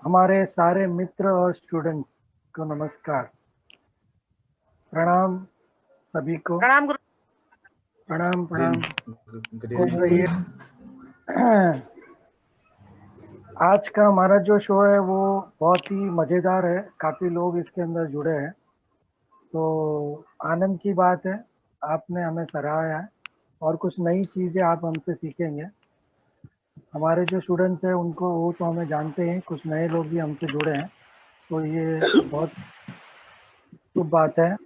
हमारे सारे मित्र और स्टूडेंट्स को नमस्कार, प्रणाम सभी को। प्रणाम गुरु। प्रणाम प्रणाम, Good खुश evening, रहिए। sir. आज का हमारा जो शो है वो बहुत ही मज़ेदार है, काफ़ी लोग इसके अंदर जुड़े हैं, तो आनंद की बात है। आपने हमें सराहा है और कुछ नई चीज़ें आप हमसे सीखेंगे। हमारे जो स्टूडेंट्स हैं उनको वो तो हमें जानते हैं, कुछ नए लोग भी हमसे जुड़े हैं, तो ये बहुत शुभ बात है।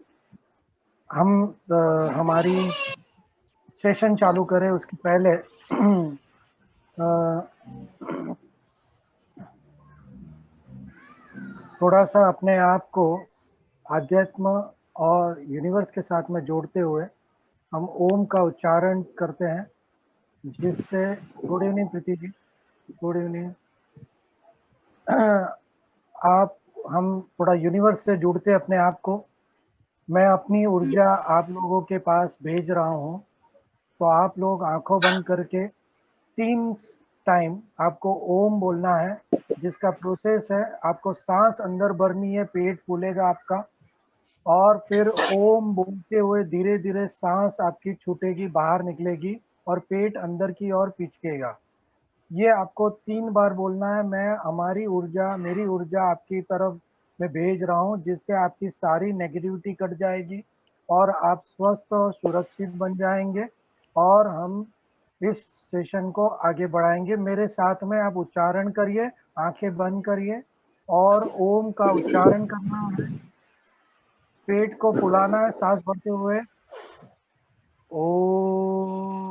हम हमारी सेशन चालू करें उसके पहले अ, थोड़ा सा अपने आप को आध्यात्म और यूनिवर्स के साथ में जोड़ते हुए हम ओम का उच्चारण करते हैं, जिससे good evening Preeti ji, good evening. आप हम थोड़ा यूनिवर्स से जुड़ते अपने आप को। मैं अपनी ऊर्जा आप लोगों के पास भेज रहा हूँ, तो आप लोग आंखों बंद करके 3 टाइम आपको ओम बोलना है, जिसका प्रोसेस है आपको सांस अंदर भरनी है, पेट फूलेगा आपका, और फिर ओम बोलते हुए धीरे धीरे सांस आपकी छूटेगी, बाहर निकलेगी और पेट अंदर की ओर पिचकेगा। ये आपको 3 बार बोलना है। मैं हमारी ऊर्जा, मेरी ऊर्जा आपकी तरफ में भेज रहा हूँ, जिससे आपकी सारी नेगेटिविटी कट जाएगी और आप स्वस्थ और सुरक्षित बन जाएंगे और हम इस सेशन को आगे बढ़ाएंगे। मेरे साथ में आप उच्चारण करिए, आंखें बंद करिए और ओम का उच्चारण करना है। पेट को फुलाना है सांस भरते हुए। ओ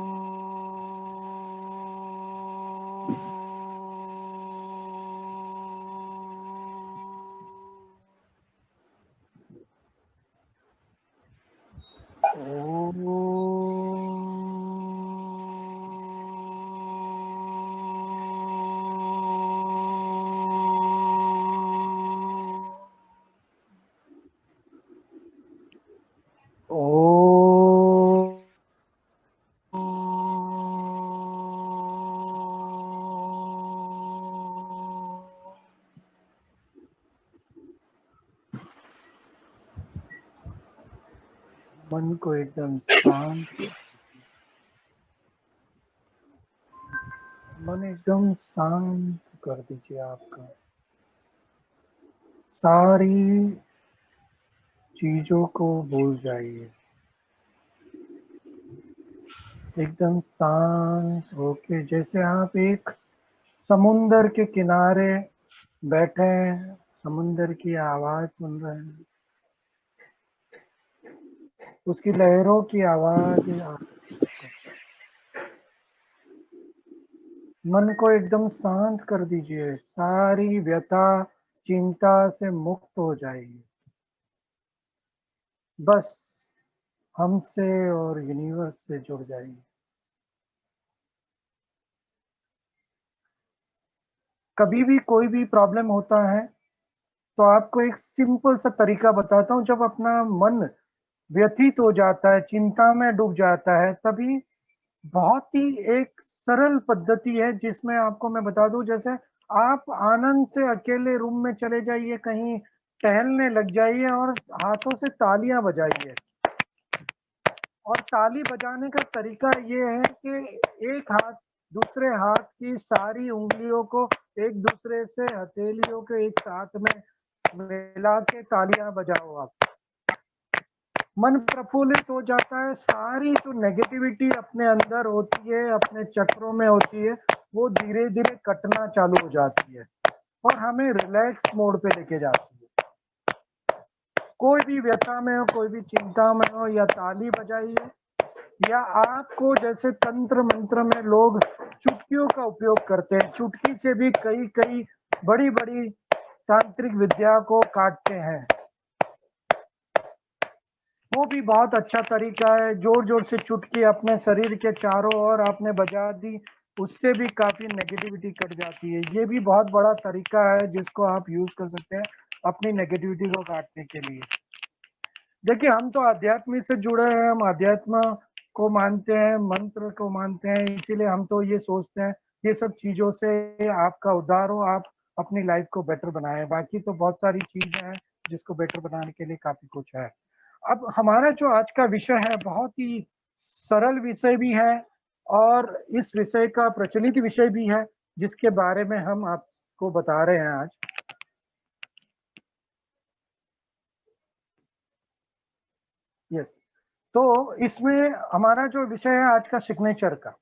मन को एकदम शांत, मन एकदम शांत कर दीजिए आपका। सारी चीजों को भूल जाइए, एकदम शांत होके, जैसे आप एक समुंदर के किनारे बैठे हैं, समुंदर की आवाज सुन रहे हैं, उसकी लहरों की आवाज आपको। मन को एकदम शांत कर दीजिए, सारी व्यथा चिंता से मुक्त हो जाइए। बस हमसे और यूनिवर्स से जुड़ जाइए। कभी भी कोई भी प्रॉब्लम होता है तो आपको एक सिंपल सा तरीका बताता हूँ। जब अपना मन व्यथित हो जाता है, चिंता में डूब जाता है, तभी बहुत ही एक सरल पद्धति है जिसमें आपको मैं बता दूं। जैसे आप आनंद से अकेले रूम में चले जाइए, कहीं टहलने लग जाइए और हाथों से तालियां बजाइए। और ताली बजाने का तरीका ये है कि एक हाथ दूसरे हाथ की सारी उंगलियों को एक दूसरे से हथेलियों के एक साथ में मिला के तालियां बजाओ आप। मन प्रफुल्लित हो जाता है, सारी जो नेगेटिविटी अपने अंदर होती है, अपने चक्रों में होती है, वो धीरे धीरे कटना चालू हो जाती है और हमें रिलैक्स मोड पे लेके जाती है। कोई भी व्यथा में हो, कोई भी चिंता में हो, या ताली बजाइए, या आपको जैसे तंत्र मंत्र में लोग चुटकियों का उपयोग करते हैं, चुटकी से भी कई कई बड़ी बड़ी तांत्रिक विद्या को काटते हैं, वो भी बहुत अच्छा तरीका है। जोर जोर से चुटकी अपने शरीर के चारों ओर आपने बजा दी, उससे भी काफी नेगेटिविटी कट जाती है। ये भी बहुत बड़ा तरीका है जिसको आप यूज कर सकते हैं अपनी नेगेटिविटी को काटने के लिए। देखिए, हम तो आध्यात्म से जुड़े हैं, हम आध्यात्म को मानते हैं, मंत्र को मानते हैं, इसीलिए हम तो ये सोचते हैं ये सब चीजों से आपका उद्धार हो, आप अपनी लाइफ को बेटर बनाएं। बाकी तो बहुत सारी चीजें हैं जिसको बेटर बनाने के लिए काफी कुछ है। अब हमारा जो आज का विषय है बहुत ही सरल विषय भी है और इस विषय का प्रचलित विषय भी है जिसके बारे में हम आपको बता रहे हैं आज। यस, तो इसमें हमारा जो विषय है आज का सिग्नेचर का।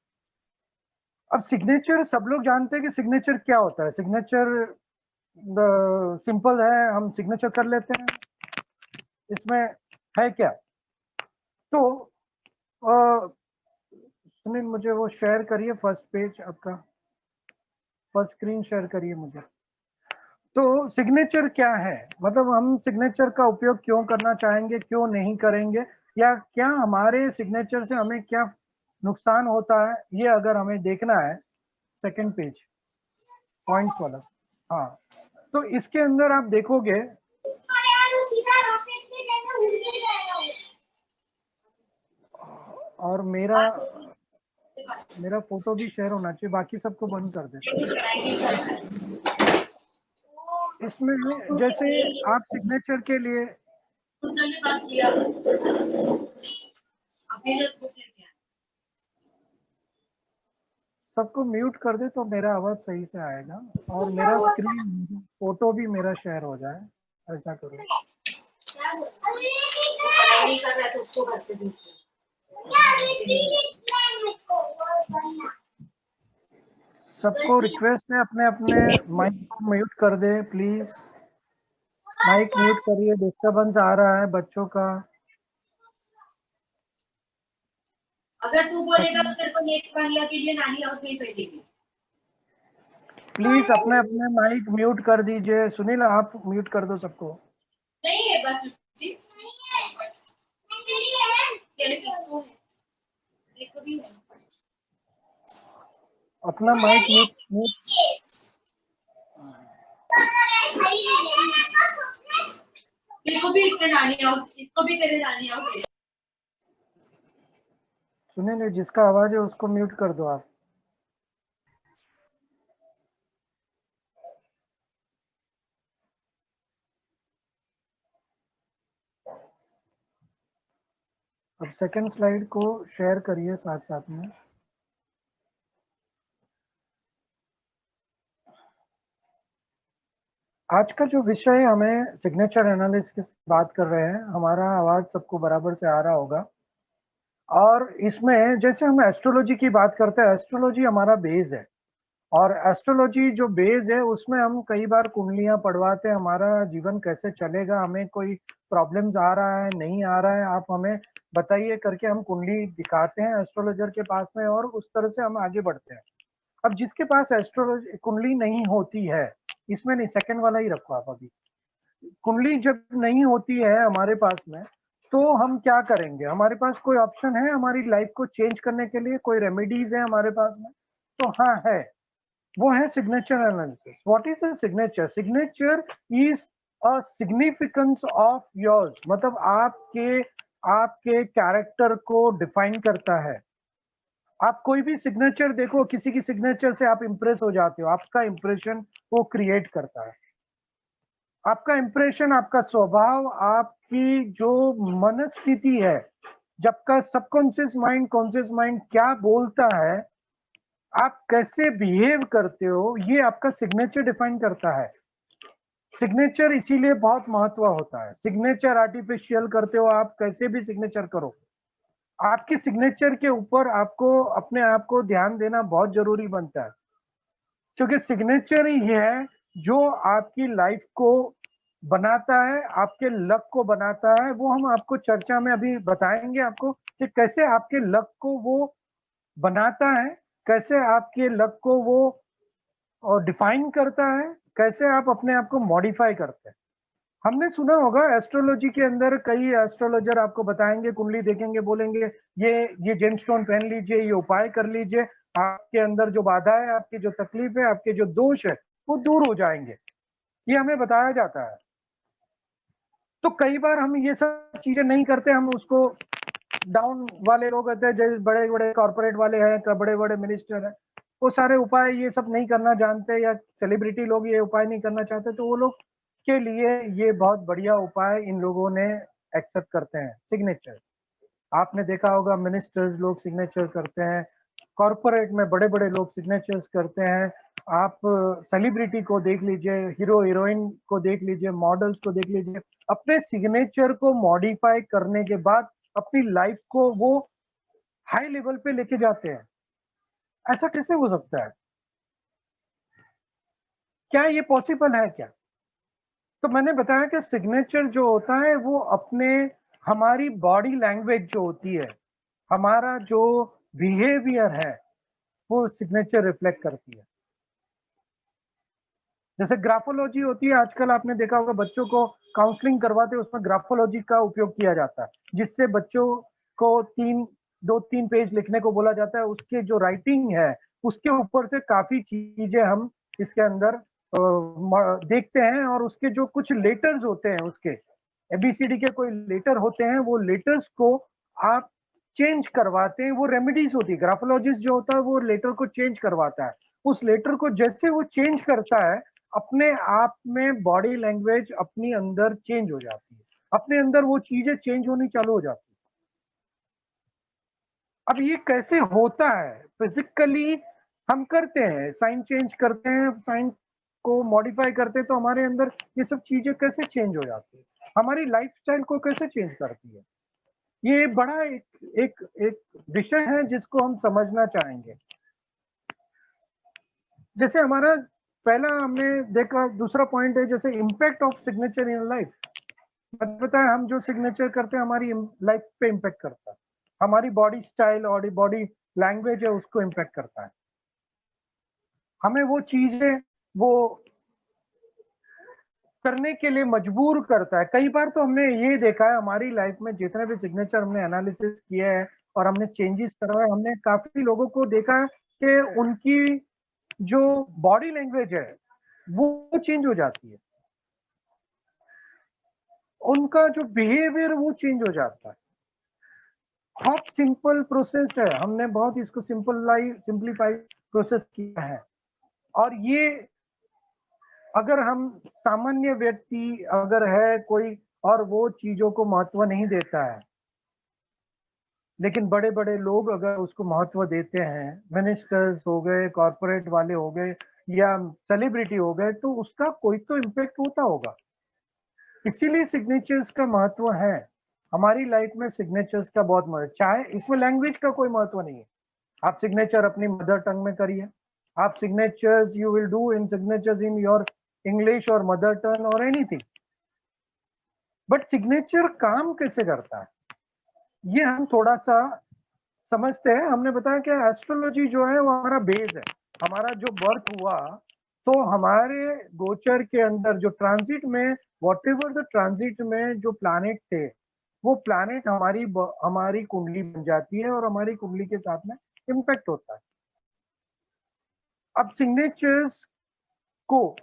अब सिग्नेचर सब लोग जानते हैं कि सिग्नेचर क्या होता है। सिग्नेचर सिंपल है, हम सिग्नेचर कर लेते हैं, इसमें है क्या। तो सुनील मुझे वो शेयर करिए, फर्स्ट पेज आपका, फर्स्ट स्क्रीन शेयर करिए मुझे। तो सिग्नेचर क्या है, मतलब हम सिग्नेचर का उपयोग क्यों करना चाहेंगे, क्यों नहीं करेंगे, या क्या हमारे सिग्नेचर से हमें क्या नुकसान होता है, ये अगर हमें देखना है। सेकंड पेज, पॉइंट्स वाला। हाँ, तो इसके अंदर आप देखोगे और मेरा फोटो भी शेयर होना चाहिए, बाकी सबको बंद कर दे। इसमें जैसे आप सिग्नेचर के लिए सबको म्यूट कर दे तो मेरा आवाज सही से आएगा और मेरा स्क्रीन फोटो भी मेरा शेयर हो जाए, ऐसा करो। सबको रिक्वेस्ट है अपने अपने माइक को म्यूट कर दे प्लीज। माइक म्यूट करिए, डिस्टरबेंस आ रहा है बच्चों का। अगर तू बोलेगा तो तेरे को नेक्स्ट वाला के लिए नानी हाउस नहीं भेजेगी। प्लीज अपने अपने माइक म्यूट कर दीजिए। सुनील आप म्यूट कर दो सबको। नहीं है बस अपना माइक म्यूट म्यूट। इसको भी इसके नानी हाउस, इसको भी तेरे नानी हाउस। सुनील जिसका आवाज है उसको म्यूट कर दो आप। अब सेकंड स्लाइड को शेयर करिए साथ साथ में। आज का जो विषय हमें सिग्नेचर एनालिसिस की बात कर रहे हैं, हमारा आवाज सबको बराबर से आ रहा होगा। और इसमें जैसे हम एस्ट्रोलॉजी की बात करते हैं, एस्ट्रोलॉजी हमारा बेस है और एस्ट्रोलॉजी जो बेस है उसमें हम कई बार कुंडलियां पढ़वाते हैं, हमारा जीवन कैसे चलेगा, हमें कोई प्रॉब्लम्स आ रहा है नहीं आ रहा है आप हमें बताइए करके हम कुंडली दिखाते हैं एस्ट्रोलॉजर के पास में और उस तरह से हम आगे बढ़ते हैं। अब जिसके पास एस्ट्रोलॉजी कुंडली नहीं होती है, इसमें नहीं, सेकंड वाला ही रखो आप। अभी कुंडली जब नहीं होती है हमारे पास में तो हम क्या करेंगे, हमारे पास कोई ऑप्शन है हमारी लाइफ को चेंज करने के लिए, कोई रेमेडीज है हमारे पास में? तो हाँ है, वो है signature analysis. What is a signature? Signature is a significance of yours, मतलब आपके कैरेक्टर को डिफाइन करता है। आप कोई भी सिग्नेचर देखो, किसी की सिग्नेचर से आप इंप्रेस हो जाते हो, आपका इंप्रेशन वो क्रिएट करता है। आपका इंप्रेशन, आपका स्वभाव, आपकी जो मनस्थिति है, जब का सबकॉन्शियस माइंड कॉन्शियस माइंड क्या बोलता है, आप कैसे बिहेव करते हो, ये आपका सिग्नेचर डिफाइन करता है। सिग्नेचर इसीलिए बहुत महत्व होता है। सिग्नेचर आर्टिफिशियल करते हो आप, कैसे भी सिग्नेचर करो, आपके सिग्नेचर के ऊपर आपको अपने आप को ध्यान देना बहुत जरूरी बनता है, क्योंकि सिग्नेचर ही है जो आपकी लाइफ को बनाता है, आपके लक को बनाता है। वो हम आपको चर्चा में अभी बताएंगे आपको कि कैसे आपके लक को वो बनाता है, कैसे आपके लक को वो डिफाइन करता है, कैसे आप अपने आप को मॉडिफाई करते हैं। हमने सुना होगा एस्ट्रोलॉजी के अंदर कई एस्ट्रोलॉजर आपको बताएंगे, कुंडली देखेंगे, बोलेंगे ये जेमस्टोन पहन लीजिए, ये उपाय कर लीजिए, आपके अंदर जो बाधा है, आपकी जो तकलीफ है, आपके जो दोष है वो दूर हो जाएंगे, ये हमें बताया जाता है। तो कई बार हम ये सब चीजें नहीं करते, हम उसको डाउन वाले लोग होते हैं, जैसे बड़े बड़े कॉर्पोरेट वाले हैं, बड़े बड़े मिनिस्टर हैं, वो सारे उपाय ये सब नहीं करना जानते, या सेलिब्रिटी लोग ये उपाय नहीं करना चाहते, तो वो लोग के लिए ये बहुत बढ़िया उपाय इन लोगों ने एक्सेप्ट करते हैं, सिग्नेचर्स। आपने देखा होगा मिनिस्टर्स लोग सिग्नेचर करते हैं, कॉर्पोरेट में बड़े-बड़े लोग सिग्नेचर्स करते हैं। आप सेलिब्रिटी को देख लीजिए, हीरो हीरोइन को देख लीजिए, मॉडल्स को देख लीजिए, अपने सिग्नेचर को मॉडिफाई करने के बाद अपनी लाइफ को वो हाई लेवल पे लेके जाते हैं। ऐसा कैसे हो सकता है? क्या ये पॉसिबल है क्या? तो मैंने बताया कि सिग्नेचर जो होता है वो अपने हमारी बॉडी लैंग्वेज जो होती है, हमारा जो बिहेवियर है, वो सिग्नेचर रिफ्लेक्ट करती है। जैसे ग्राफोलॉजी होती है, आजकल आपने देखा होगा बच्चों को काउंसलिंग करवाते हैं, उसमें ग्राफोलॉजी का उपयोग किया जाता है, जिससे बच्चों को 2-3 पेज लिखने को बोला जाता है। उसके जो राइटिंग है, उसके ऊपर से काफ़ी चीज़ें हम इसके अंदर देखते हैं, और उसके जो कुछ लेटर्स होते हैं, उसके एबीसीडी के कोई लेटर होते हैं, वो लेटर्स को आप चेंज करवाते हैं, वो रेमेडीज़ होती है। ग्राफोलॉजिस्ट जो होता है, वो लेटर को चेंज करवाता है। उस लेटर को जैसे वो चेंज करता है, अपने आप में बॉडी लैंग्वेज अपनी अंदर चेंज हो जाती है, अपने अंदर वो चीजें चेंज होनी चालू हो जाती है। अब ये कैसे होता है? फिजिकली हम करते हैं, साइन चेंज करते हैं, साइन को मॉडिफाई करते हैं, तो हमारे अंदर ये सब चीजें कैसे चेंज हो जाती है, हमारी लाइफस्टाइल को कैसे चेंज करती है। ये बड़ा एक विषय है जिसको हम समझना चाहेंगे। जैसे हमारा पहला हमने देखा, दूसरा पॉइंट है जैसे impact of signature in life. पता है हम जो सिग्नेचर करते हैं हमारी लाइफ पे इम्पैक्ट करता है, हमारी बॉडी स्टाइल और बॉडी लैंग्वेज है उसको इम्पैक्ट करता है, हमें वो चीजें वो करने के लिए मजबूर करता है। कई बार तो हमने ये देखा है हमारी लाइफ में, जितने भी सिग्नेचर हमने एनालिसिस किए हैं और हमने चेंजेस करवाए, हमने काफी लोगों को देखा है कि उनकी जो बॉडी लैंग्वेज है वो चेंज हो जाती है, उनका जो बिहेवियर वो चेंज हो जाता है। बहुत सिंपल प्रोसेस है, हमने बहुत इसको सिंपलीफाई प्रोसेस किया है। और ये अगर हम सामान्य व्यक्ति अगर है कोई और वो चीजों को महत्व नहीं देता है, लेकिन बड़े बड़े लोग अगर उसको महत्व देते हैं, मिनिस्टर्स हो गए, कॉर्पोरेट वाले हो गए, या सेलिब्रिटी हो गए, तो उसका कोई तो इम्पैक्ट होता होगा। इसीलिए सिग्नेचर्स का महत्व है हमारी लाइफ में, सिग्नेचर्स का बहुत महत्व। चाहे इसमें लैंग्वेज का कोई महत्व नहीं है, आप सिग्नेचर अपनी मदर टंग में करिए, आप signatures you will do in signatures in your English और मदर टंग और एनीथिंग, बट सिग्नेचर काम कैसे करता है ये हम थोड़ा सा समझते हैं। हमने बताया कि एस्ट्रोलॉजी जो है वो हमारा बेस है, हमारा जो बर्थ हुआ, तो हमारे गोचर के अंदर जो ट्रांजिट में, व्हाटएवर द ट्रांजिट में जो प्लैनेट थे, वो प्लैनेट हमारी कुंडली बन जाती है और हमारी कुंडली के साथ में इम्पैक्ट होता है। अब सिग्नेचर्स को,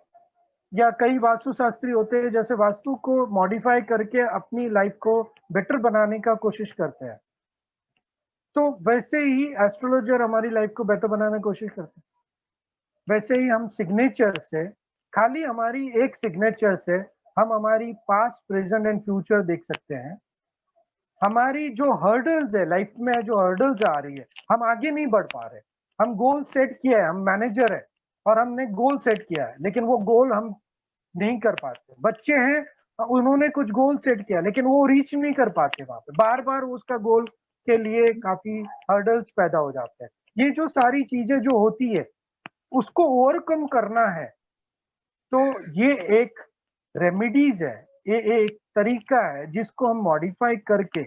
या कई वास्तुशास्त्री होते हैं जैसे वास्तु को मॉडिफाई करके अपनी लाइफ को बेटर बनाने का कोशिश करते हैं, तो वैसे ही एस्ट्रोलॉजर हमारी लाइफ को बेटर बनाने की कोशिश करते हैं। वैसे ही हम सिग्नेचर से, खाली हमारी एक सिग्नेचर से हम हमारी पास्ट, प्रेजेंट एंड फ्यूचर देख सकते हैं। हमारी जो हर्डल्स है लाइफ में, जो हर्डल्स आ रही है, हम आगे नहीं बढ़ पा रहे, हम गोल सेट किया है, हम मैनेजर है और हमने गोल सेट किया है, लेकिन वो गोल हम नहीं कर पाते। बच्चे हैं, उन्होंने कुछ गोल सेट किया लेकिन वो रीच नहीं कर पाते, वहां पे बार बार उसका गोल के लिए काफी हर्डल्स पैदा हो जाते हैं। ये जो सारी चीजें जो होती है उसको ओवरकम करना है, तो ये एक रेमेडीज है, ये एक तरीका है जिसको हम मॉडिफाई करके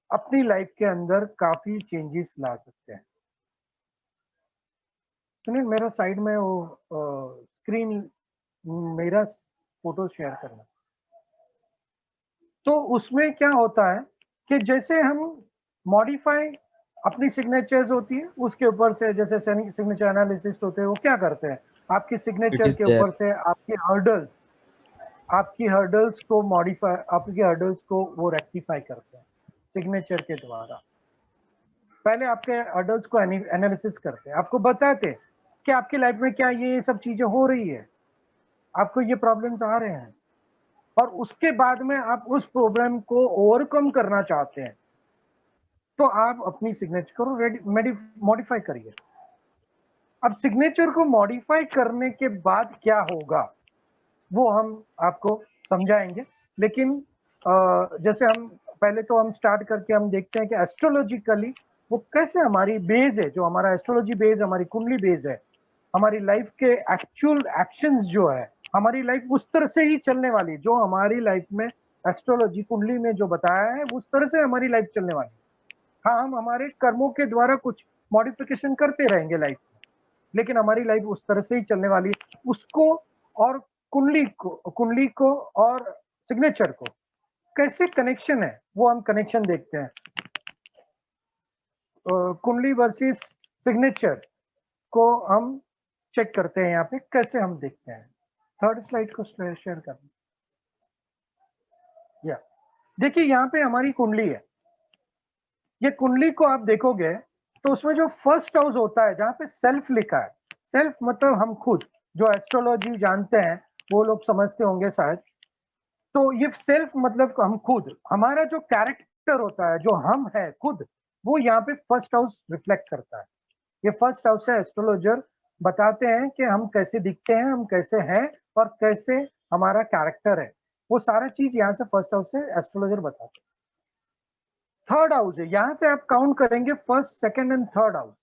अपनी लाइफ के अंदर काफी चेंजेस ला सकते हैं। सुनिए, मेरा साइड में वो स्क्रीन, मेरा फोटो शेयर करना, तो उसमें क्या होता है कि जैसे हम मॉडिफाई अपनी सिग्नेचर्स होती है उसके ऊपर से, जैसे सिग्नेचर एनालिसिस्ट होते हैं, वो क्या करते हैं आपकी सिग्नेचर के ऊपर से आपकी हर्डल्स को मॉडिफाई, आपकी हर्डल्स को वो रेक्टिफाई करते हैं सिग्नेचर के द्वारा। पहले आपके हर्डल्स को एनालिसिस करते हैं, आपको बताते हैं कि आपकी लाइफ में क्या ये सब चीजें हो रही है, आपको ये प्रॉब्लम्स आ रहे हैं और उसके बाद में आप उस प्रॉब्लम को ओवरकम करना चाहते हैं, तो आप अपनी सिग्नेचर को मॉडिफाई करिए। अब सिग्नेचर को मॉडिफाई करने के बाद क्या होगा वो हम आपको समझाएंगे, लेकिन जैसे हम पहले तो हम स्टार्ट करके हम देखते हैं कि एस्ट्रोलॉजिकली वो कैसे हमारी बेस है, जो हमारा एस्ट्रोलॉजी बेस, हमारी कुंडली बेस है, हमारी लाइफ के एक्चुअल एक्शंस जो है, हमारी लाइफ उस तरह से ही चलने वाली, जो हमारी लाइफ में एस्ट्रोलॉजी कुंडली में जो बताया है उस तरह से हमारी लाइफ चलने वाली। हाँ, हम हमारे कर्मों के द्वारा कुछ मॉडिफिकेशन करते रहेंगे लाइफ में, लेकिन हमारी लाइफ उस तरह से ही चलने वाली है। उसको और कुंडली को और सिग्नेचर को कैसे कनेक्शन है वो हम कनेक्शन देखते हैं। कुंडली वर्सेस सिग्नेचर को हम चेक करते हैं यहाँ पे, कैसे हम देखते हैं। थर्ड स्लाइड को शेयर करना। या देखिए यहाँ पे हमारी कुंडली है, ये कुंडली को आप देखोगे तो उसमें जो फर्स्ट हाउस होता है जहाँ पे सेल्फ लिखा है, सेल्फ मतलब हम खुद, जो एस्ट्रोलॉजी जानते हैं वो लोग समझते होंगे शायद। तो ये सेल्फ मतलब हम खुद, हमारा जो कैरेक्टर होता है, जो हम है खुद, वो यहाँ पे फर्स्ट हाउस रिफ्लेक्ट करता है। ये फर्स्ट हाउस से एस्ट्रोलॉजर बताते हैं कि हम कैसे दिखते हैं, हम कैसे हैं और कैसे हमारा कैरेक्टर है, वो सारा चीज यहाँ से फर्स्ट हाउस से एस्ट्रोलॉजर बताते हैं। थर्ड हाउस है, यहां से आप काउंट करेंगे first, second and third house,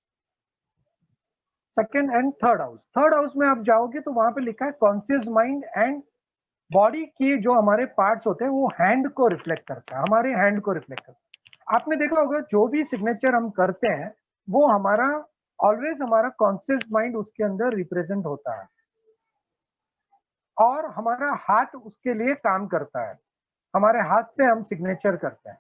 second and third house. Third house में आप जाओगे तो वहां पे लिखा है कॉन्शियस माइंड एंड बॉडी की जो हमारे पार्ट्स होते हैं वो हैंड को रिफ्लेक्ट करता है, हमारे हैंड को रिफ्लेक्ट करता है। आपने देखा होगा जो भी सिग्नेचर हम करते हैं वो हमारा ऑलवेज हमारा कॉन्शियस माइंड उसके अंदर रिप्रेजेंट होता है और हमारा हाथ उसके लिए काम करता है, हमारे हाथ से हम सिग्नेचर करते हैं।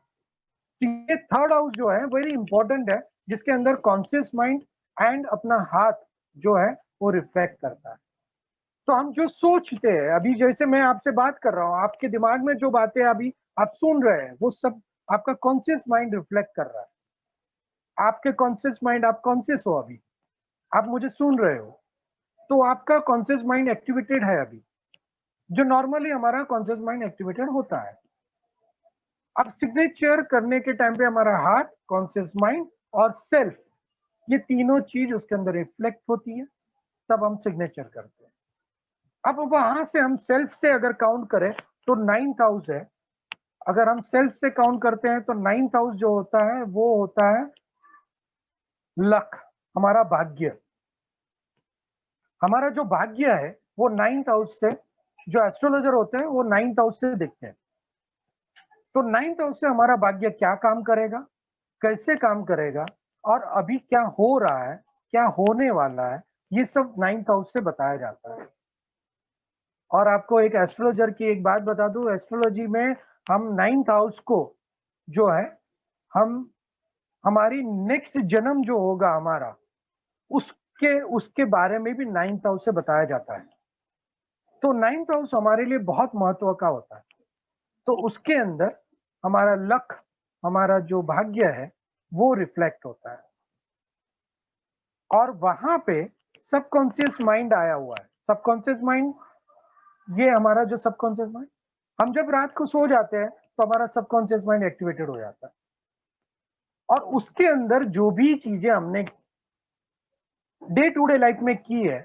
तो ये थर्ड हाउस जो है वेरी इंपॉर्टेंट है, जिसके अंदर कॉन्शियस माइंड एंड अपना हाथ जो है वो रिफ्लेक्ट करता है। तो हम जो सोचते हैं, अभी जैसे मैं आपसे बात कर रहा हूँ, आपके दिमाग में जो बातें अभी आप सुन रहे हैं वो सब आपका कॉन्शियस माइंड रिफ्लेक्ट कर रहा है। आपके कॉन्शियस माइंड, आप कॉन्शियस हो अभी, आप मुझे सुन रहे हो, तो आपका कॉन्शियस माइंड एक्टिवेटेड है अभी, जो नॉर्मली हमारा कॉन्शियस माइंड एक्टिवेटेड होता है। अब सिग्नेचर करने के टाइम पे हमारा हार्ट, कॉन्शियस माइंड और सेल्फ, ये तीनों चीज उसके अंदर रिफ्लेक्ट होती है, तब हम सिग्नेचर करते हैं। अब वहां से हम सेल्फ से अगर काउंट करें तो 9th हाउस है। अगर हम सेल्फ से काउंट करते हैं तो 9th हाउस जो होता है वो होता है लक, हमारा भाग्य। हमारा जो भाग्य है वो 9th हाउस से, जो एस्ट्रोलॉजर होते हैं वो 9th हाउस से देखते हैं। तो 9th हाउस से हमारा भाग्य क्या काम करेगा, कैसे काम करेगा और अभी क्या हो रहा है, क्या होने वाला है, ये सब 9th हाउस से बताया जाता है। और आपको एक एस्ट्रोलॉजर की एक बात बता दूं, एस्ट्रोलॉजी में हम 9th हाउस को जो है, हम हमारी नेक्स्ट जन्म जो होगा हमारा, उसके उसके बारे में भी 9th हाउस से बताया जाता है। तो 9th हाउस हमारे लिए बहुत महत्व का होता है। तो उसके अंदर हमारा लक, हमारा जो भाग्य है वो रिफ्लेक्ट होता है और वहां पे सबकॉन्शियस माइंड आया हुआ है। सबकॉन्शियस माइंड, ये हमारा जो सबकॉन्शियस माइंड, हम जब रात को सो जाते हैं तो हमारा सबकॉन्शियस माइंड एक्टिवेटेड हो जाता है और उसके अंदर जो भी चीजें हमने डे टू डे लाइफ में की है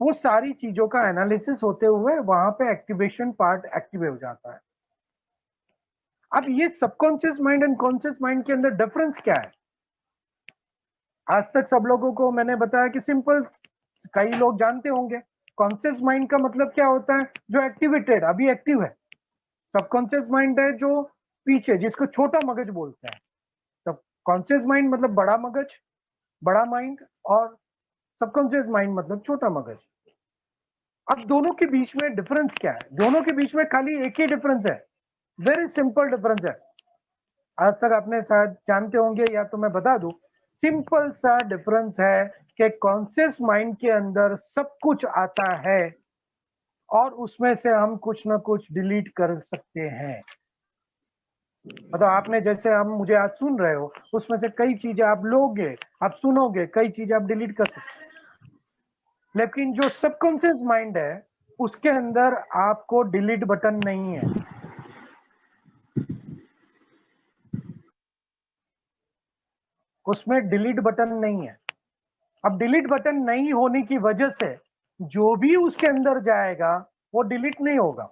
वो सारी चीजों का एनालिसिस होते हुए वहां पे एक्टिवेशन पार्ट एक्टिव हो जाता है। अब ये subconscious mind and conscious mind के अंदर डिफरेंस क्या है? आज तक सब लोगों को मैंने बताया कि सिंपल, कई लोग जानते होंगे कॉन्शियस माइंड का मतलब क्या होता है, जो एक्टिवेटेड, अभी एक्टिव है। सबकॉन्शियस माइंड है जो पीछे, जिसको छोटा मगज बोलते हैं। सब कॉन्शियस माइंड मतलब बड़ा मगज, बड़ा माइंड, और सबकॉन्शियस माइंड मतलब छोटा मगज। अब दोनों के बीच में डिफरेंस क्या है? दोनों के बीच में खाली एक ही डिफरेंस है, वेरी सिंपल डिफरेंस है। आज तक आपने शायद जानते होंगे, या तो मैं बता दूं, सिंपल सा डिफरेंस है कि कॉन्शियस माइंड के अंदर सब कुछ आता है और उसमें से हम कुछ ना कुछ डिलीट कर सकते हैं। मतलब आपने, जैसे हम मुझे आज सुन रहे हो, उसमें से कई चीजें आप लोगे, आप सुनोगे, कई चीजें आप डिलीट कर सकते हैं। लेकिन जो सबकॉन्शियस माइंड है उसके अंदर आपको डिलीट बटन नहीं है। उसमें डिलीट बटन नहीं है। अब डिलीट बटन नहीं होने की वजह से जो भी उसके अंदर जाएगा वो डिलीट नहीं होगा।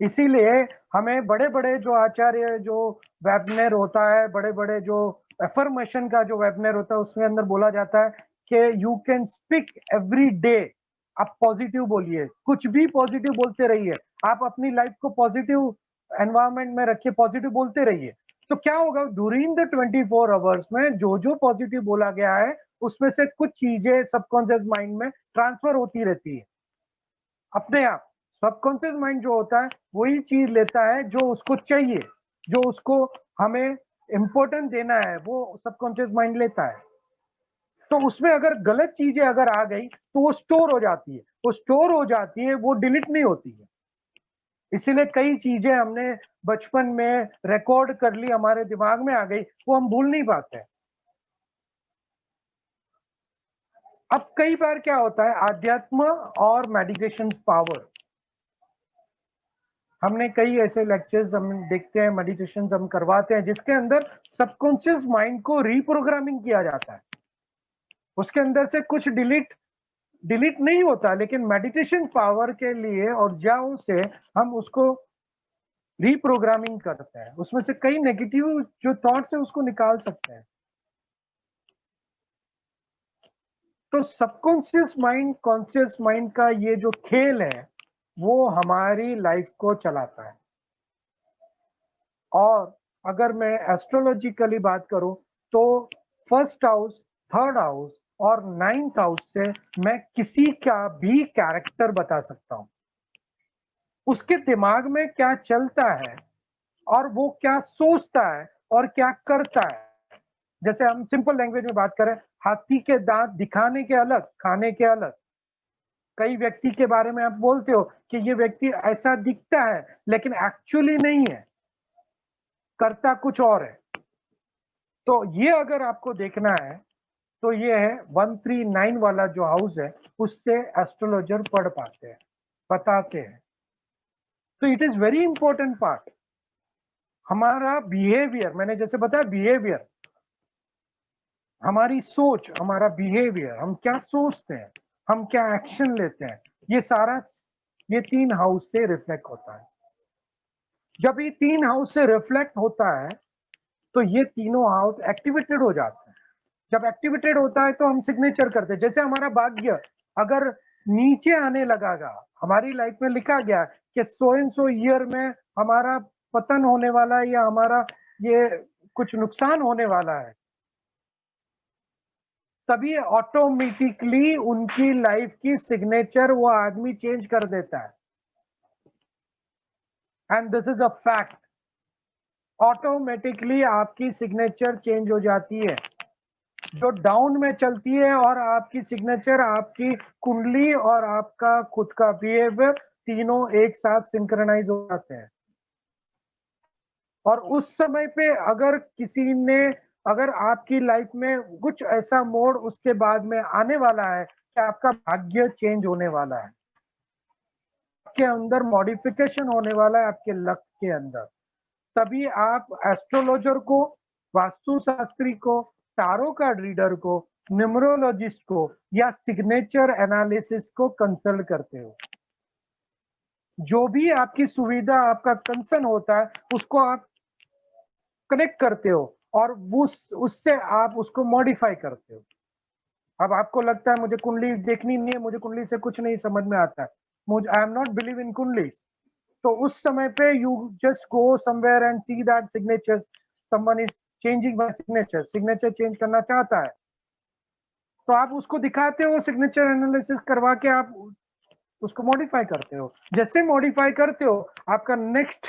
इसीलिए हमें बड़े-बड़े जो आचार्य जो वेबिनार होता है, बड़े-बड़े जो अफर्मेशन का जो वेबिनार होता है उसमें अंदर बोला जाता है कि you can speak every day. आप पॉजिटिव बोलिए, कुछ भी पॉजिटिव बोलते रहिए। आप अपनी लाइफ को पॉजिटिव एनवायरनमेंट में रखिए, पॉजिटिव बोलते रहिए। तो क्या होगा ड्यूरिंग द 24 आवर्स में जो पॉजिटिव बोला गया है उसमें से कुछ चीजें सबकॉन्शियस माइंड में ट्रांसफर होती रहती है अपने आप। सबकॉन्शियस माइंड जो होता है वही चीज लेता है जो उसको चाहिए, जो उसको हमें इंपॉर्टेंट देना है वो सबकॉन्शियस माइंड लेता है। तो उसमें अगर गलत चीजें अगर आ गई तो वो स्टोर हो जाती है, वो स्टोर हो जाती है, वो डिलीट नहीं होती है। इसीलिए कई चीजें हमने बचपन में रिकॉर्ड कर ली, हमारे दिमाग में आ गई, वो हम भूल नहीं पाते। अब कई बार क्या होता है आध्यात्म और मेडिटेशन पावर, हमने कई ऐसे लेक्चर्स हम देखते हैं, मेडिटेशन हम करवाते हैं जिसके अंदर सबकॉन्शियस माइंड को रीप्रोग्रामिंग किया जाता है। उसके अंदर से कुछ डिलीट नहीं होता, लेकिन मेडिटेशन पावर के लिए और जाओ से हम उसको रीप्रोग्रामिंग करते हैं। उसमें से कई नेगेटिव जो थॉट्स है उसको निकाल सकते हैं। तो सबकॉन्शियस माइंड कॉन्शियस माइंड का ये जो खेल है वो हमारी लाइफ को चलाता है। और अगर मैं एस्ट्रोलॉजिकली बात करूं तो फर्स्ट हाउस, थर्ड हाउस और नाइन्थ हाउस से मैं किसी का भी कैरेक्टर बता सकता हूं, उसके दिमाग में क्या चलता है और वो क्या सोचता है और क्या करता है। जैसे हम सिंपल लैंग्वेज में बात करें, हाथी के दांत दिखाने के अलग, खाने के अलग। कई व्यक्ति के बारे में आप बोलते हो कि ये व्यक्ति ऐसा दिखता है लेकिन एक्चुअली नहीं है, करता कुछ और है। तो ये अगर आपको देखना है तो ये है 139 वाला जो हाउस है उससे एस्ट्रोलॉजर पढ़ पाते हैं, बताते हैं। तो it is very important part. हमारा बिहेवियर, मैंने जैसे बताया बिहेवियर, हमारी सोच, हमारा बिहेवियर, हम क्या सोचते हैं, हम क्या एक्शन लेते हैं, ये सारा ये 3 हाउस से रिफ्लेक्ट होता है। जब ये 3 हाउस से रिफ्लेक्ट होता है तो ये तीनों हाउस एक्टिवेटेड हो जाते हैं। जब एक्टिवेटेड होता है तो हम सिग्नेचर करते हैं। जैसे हमारा भाग्य अगर नीचे आने लगागा, हमारी लाइफ में लिखा गया कि सो एंड सो ईयर में हमारा पतन होने वाला है या हमारा ये कुछ नुकसान होने वाला है, तभी ऑटोमेटिकली उनकी लाइफ की सिग्नेचर वो आदमी चेंज कर देता है। And this is a fact. Automatically आपकी सिग्नेचर चेंज हो जाती है। जो डाउन में चलती है और आपकी सिग्नेचर, आपकी कुंडली और आपका खुद का बिहेवियर तीनों एक साथ सिंक्रोनाइज हो जाते हैं। और उस समय पे अगर किसी ने, अगर आपकी लाइफ में कुछ ऐसा मोड़ उसके बाद में आने वाला है कि आपका भाग्य चेंज होने वाला है, आपके अंदर मॉडिफिकेशन होने वाला है, आपके लक के अंदर, तभी आप एस्ट्रोलॉजर को, वास्तुशास्त्री को, टारो कार्ड रीडर को, न्यूमरोलॉजिस्ट को या सिग्नेचर एनालिसिस को कंसल्ट करते हो। जो भी आपकी सुविधा, आपका कंसर्न होता है उसको आप कनेक्ट करते हो और उससे आप उसको मॉडिफाई करते हो। अब आपको लगता है मुझे कुंडली देखनी नहीं है, मुझे कुंडली से कुछ नहीं समझ में आता है, मुझे I am not believe in kundalis, तो उस समय पे you just go somewhere and see that signature, someone is changing my signature, signature change करना चाहता है, तो आप उसको दिखाते हो, सिग्नेचर एनालिसिस करवा के आप उसको मॉडिफाई करते हो। जैसे मॉडिफाई करते हो आपका नेक्स्ट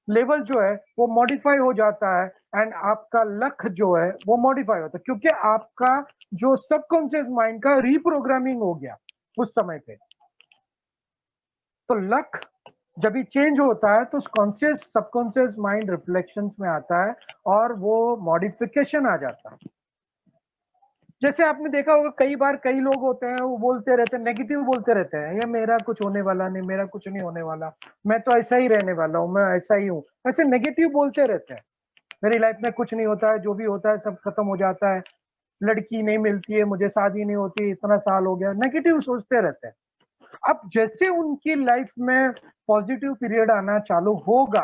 लेवल जो है वो मॉडिफाई हो जाता है एंड आपका लक जो है वो मॉडिफाई होता है, क्योंकि आपका जो सबकॉन्शियस माइंड का रीप्रोग्रामिंग हो गया उस समय पे। तो लक जब भी चेंज होता है तो कॉन्शियस सबकॉन्शियस माइंड रिफ्लेक्शंस में आता है और वो मॉडिफिकेशन आ जाता है। जैसे आपने देखा होगा कई बार कई लोग होते हैं वो बोलते रहते हैं, नेगेटिव बोलते रहते हैं, ये मेरा कुछ होने वाला नहीं, मेरा कुछ नहीं होने वाला, मैं तो ऐसा ही रहने वाला हूँ, मैं ऐसा ही हूँ, ऐसे नेगेटिव बोलते रहते हैं। मेरी लाइफ में कुछ नहीं होता है, जो भी होता है सब खत्म हो जाता है, लड़की नहीं मिलती है, मुझे शादी नहीं होती, इतना साल हो गया, नेगेटिव सोचते रहते हैं। अब जैसे उनकी लाइफ में पॉजिटिव पीरियड आना चालू होगा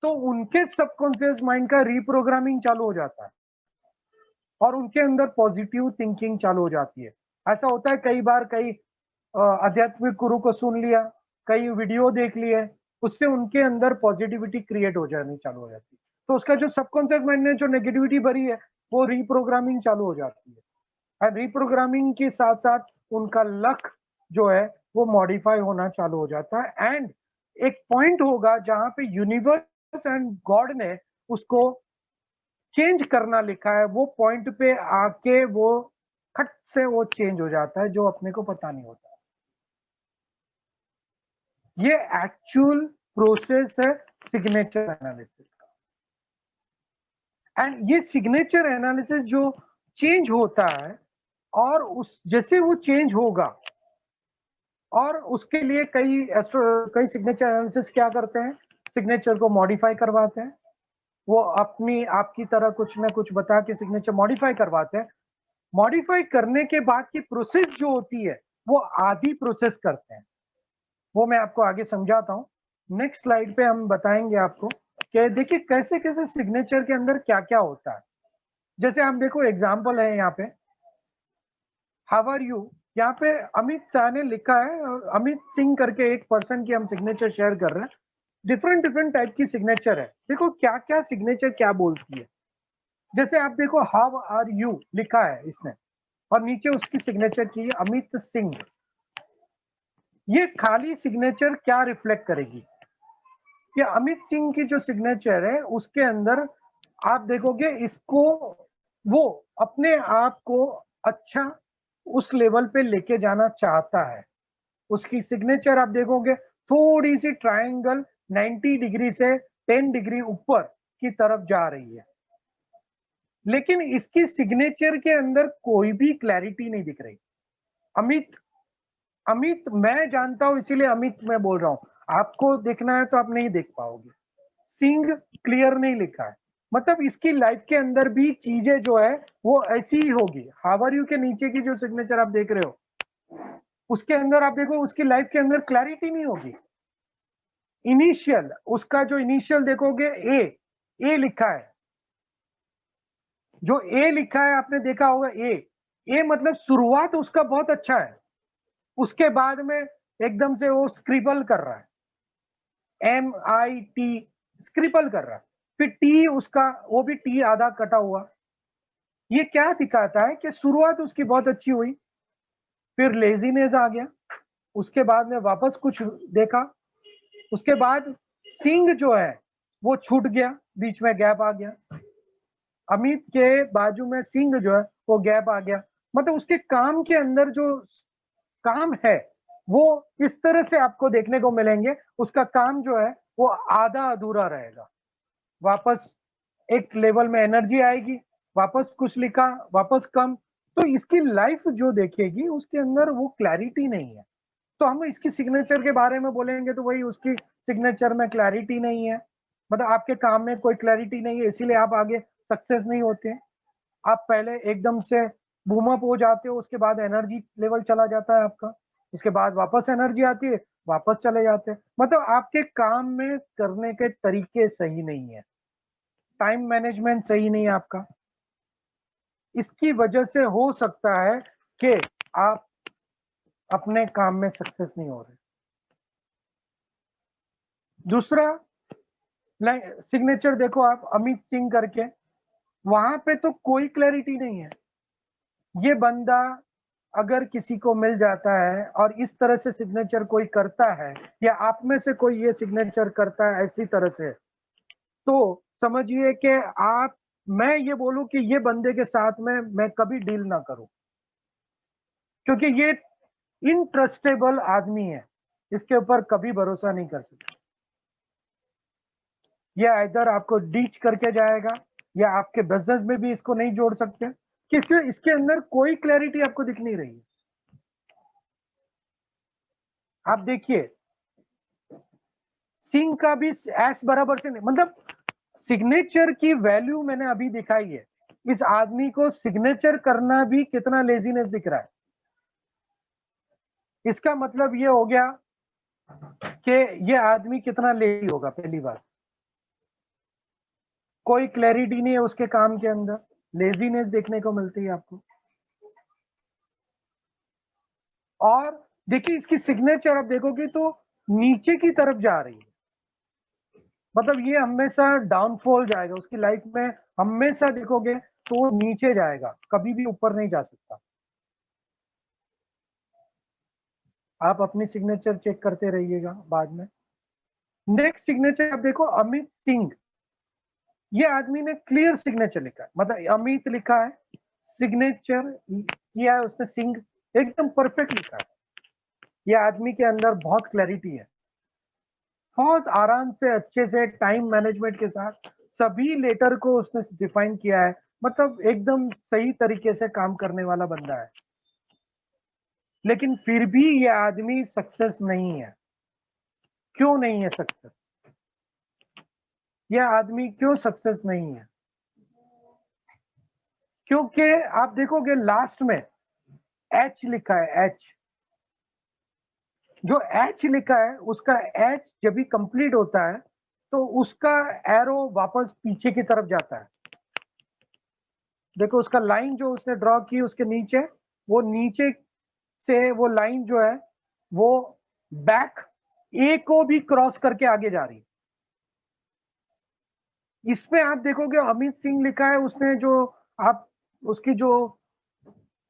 तो उनके सबकॉन्शियस माइंड का रीप्रोग्रामिंग चालू हो जाता है और उनके अंदर पॉजिटिव थिंकिंग चालू हो जाती है। ऐसा होता है कई बार, कई आध्यात्मिक गुरु को सुन लिया, कई वीडियो देख लिए, उससे उनके अंदर पॉजिटिविटी क्रिएट हो जानी चालू हो जाती है। तो उसका जो सबकॉन्शियस माइंड में जो नेगेटिविटी भरी है वो रीप्रोग्रामिंग चालू हो जाती है। और रीप्रोग्रामिंग के साथ साथ उनका लक जो है वो मॉडिफाई होना चालू हो जाता है एंड एक पॉइंट होगा जहां पे यूनिवर्स एंड गॉड ने उसको चेंज करना लिखा है, वो पॉइंट पे आके वो खट से वो चेंज हो जाता है जो अपने को पता नहीं होता। ये एक्चुअल प्रोसेस है सिग्नेचर एनालिसिस का। एंड ये सिग्नेचर एनालिसिस जो चेंज होता है और उस जैसे वो चेंज होगा और उसके लिए कई सिग्नेचर एनालिसिस क्या करते हैं, सिग्नेचर को मॉडिफाई करवाते हैं, वो अपनी आपकी तरह कुछ ना कुछ बता के सिग्नेचर मॉडिफाई करवाते हैं। मॉडिफाई करने के बाद की प्रोसेस जो होती है वो आधी प्रोसेस करते हैं, वो मैं आपको आगे समझाता हूँ। नेक्स्ट स्लाइड पे हम बताएंगे आपको कि देखिए कैसे कैसे सिग्नेचर के अंदर क्या क्या होता है। जैसे हम देखो एग्जाम्पल है यहाँ पे, हाउ आर यू, यहाँ पे अमित शाह ने लिखा है और अमित सिंह करके एक पर्सन की हम सिग्नेचर शेयर कर रहे हैं। डिफरेंट डिफरेंट टाइप की सिग्नेचर है, देखो क्या क्या सिग्नेचर क्या बोलती है। जैसे आप देखो हाउ आर यू लिखा है इसने और नीचे उसकी सिग्नेचर की है अमित सिंह। ये खाली सिग्नेचर क्या रिफ्लेक्ट करेगी कि अमित सिंह की जो सिग्नेचर है उसके अंदर आप देखोगे इसको वो अपने आप को अच्छा उस लेवल पे लेके जाना चाहता है। उसकी सिग्नेचर आप देखोगे थोड़ी सी ट्रायंगल 90 डिग्री से 10 डिग्री ऊपर की तरफ जा रही है, लेकिन इसकी सिग्नेचर के अंदर कोई भी क्लैरिटी नहीं दिख रही। अमित अमित मैं जानता हूं इसीलिए अमित मैं बोल रहा हूं, आपको देखना है तो आप नहीं देख पाओगे। सिंह क्लियर नहीं लिखा है, मतलब इसकी लाइफ के अंदर भी चीजें जो है वो ऐसी ही होगी। हाउ आर यू के नीचे की जो सिग्नेचर आप देख रहे हो उसके अंदर आप देखो उसकी लाइफ के अंदर क्लैरिटी नहीं होगी। इनिशियल उसका जो इनिशियल देखोगे ए लिखा है, जो ए लिखा है आपने देखा होगा ए मतलब शुरुआत उसका बहुत अच्छा है, उसके बाद में एकदम से वो स्क्रिबल कर रहा है, MIT स्क्रिबल कर रहा है, फिर टी उसका वो भी टी आधा कटा हुआ। ये क्या दिखाता है कि शुरुआत उसकी बहुत अच्छी हुई, फिर लेजीनेस आ गया, उसके बाद में वापस कुछ देखा, उसके बाद सिंह जो है वो छूट गया, बीच में गैप आ गया। अमित के बाजू में सिंह जो है वो गैप आ गया, मतलब उसके काम के अंदर जो काम है वो इस तरह से आपको देखने को मिलेंगे। उसका काम जो है वो आधा अधूरा रहेगा, वापस एक लेवल में एनर्जी आएगी, वापस कुछ लिखा, वापस कम। तो इसकी लाइफ जो देखेगी उसके अंदर वो क्लैरिटी नहीं है। तो हम इसकी सिग्नेचर के बारे में बोलेंगे तो वही उसकी सिग्नेचर में क्लैरिटी नहीं है, मतलब आपके काम में कोई क्लैरिटी नहीं है, इसीलिए आप आगे सक्सेस नहीं होते। आप पहले एकदम से बूम अप हो जाते हो, उसके बाद एनर्जी लेवल चला जाता है आपका, उसके बाद वापस एनर्जी आती है, वापस चले जाते हैं। मतलब आपके काम में करने के तरीके सही नहीं है, टाइम मैनेजमेंट सही नहीं है आपका, इसकी वजह से हो सकता है कि आप अपने काम में सक्सेस नहीं हो रहे। दूसरा सिग्नेचर देखो आप अमित सिंह करके, वहां पे तो कोई क्लैरिटी नहीं है। ये बंदा अगर किसी को मिल जाता है और इस तरह से सिग्नेचर कोई करता है या आप में से कोई ये सिग्नेचर करता है ऐसी तरह से, तो समझिए कि आप, मैं ये बोलूं कि ये बंदे के साथ में मैं कभी डील ना करूं, क्योंकि ये इनट्रस्टेबल आदमी है, इसके ऊपर कभी भरोसा नहीं कर सकते। ये इधर आपको डीच करके जाएगा या आपके बिजनेस में भी इसको नहीं जोड़ सकते, कि इसके अंदर कोई क्लैरिटी आपको दिख नहीं रही है। आप देखिए सिंह का भी एस बराबर से नहीं, मतलब सिग्नेचर की वैल्यू मैंने अभी दिखाई है। इस आदमी को सिग्नेचर करना भी कितना लेजीनेस दिख रहा है। इसका मतलब ये हो गया कि ये आदमी कितना लेजी होगा। पहली बात, कोई क्लैरिटी नहीं है उसके काम के अंदर, लेजीनेस देखने को मिलती है आपको। और देखिए इसकी सिग्नेचर आप देखोगे तो नीचे की तरफ जा रही है, मतलब ये हमेशा डाउनफॉल जाएगा उसकी लाइफ में। हमेशा देखोगे तो वो नीचे जाएगा, कभी भी ऊपर नहीं जा सकता। आप अपनी सिग्नेचर चेक करते रहिएगा बाद में। नेक्स्ट सिग्नेचर आप देखो, अमित सिंह। ये आदमी ने क्लियर सिग्नेचर लिखा है, मतलब अमित लिखा है, सिग्नेचर किया है उसने सिंह, एकदम परफेक्ट लिखा है। ये आदमी के अंदर बहुत क्लैरिटी है, बहुत आराम से अच्छे से टाइम मैनेजमेंट के साथ सभी लेटर को उसने डिफाइन किया है, मतलब एकदम सही तरीके से काम करने वाला बंदा है। लेकिन फिर भी ये आदमी सक्सेस नहीं है। क्यों नहीं है सक्सेस? यह आदमी क्यों सक्सेस नहीं है? क्योंकि आप देखोगे लास्ट में एच लिखा है, एच। जो एच लिखा है उसका एच जब भी कंप्लीट होता है तो उसका एरो वापस पीछे की तरफ जाता है। देखो उसका लाइन जो उसने ड्रॉ की उसके नीचे, वो नीचे से वो लाइन जो है वो बैक ए को भी क्रॉस करके आगे जा रही है। इसमें आप देखोगे अमित सिंह लिखा है, उसने जो आप उसकी जो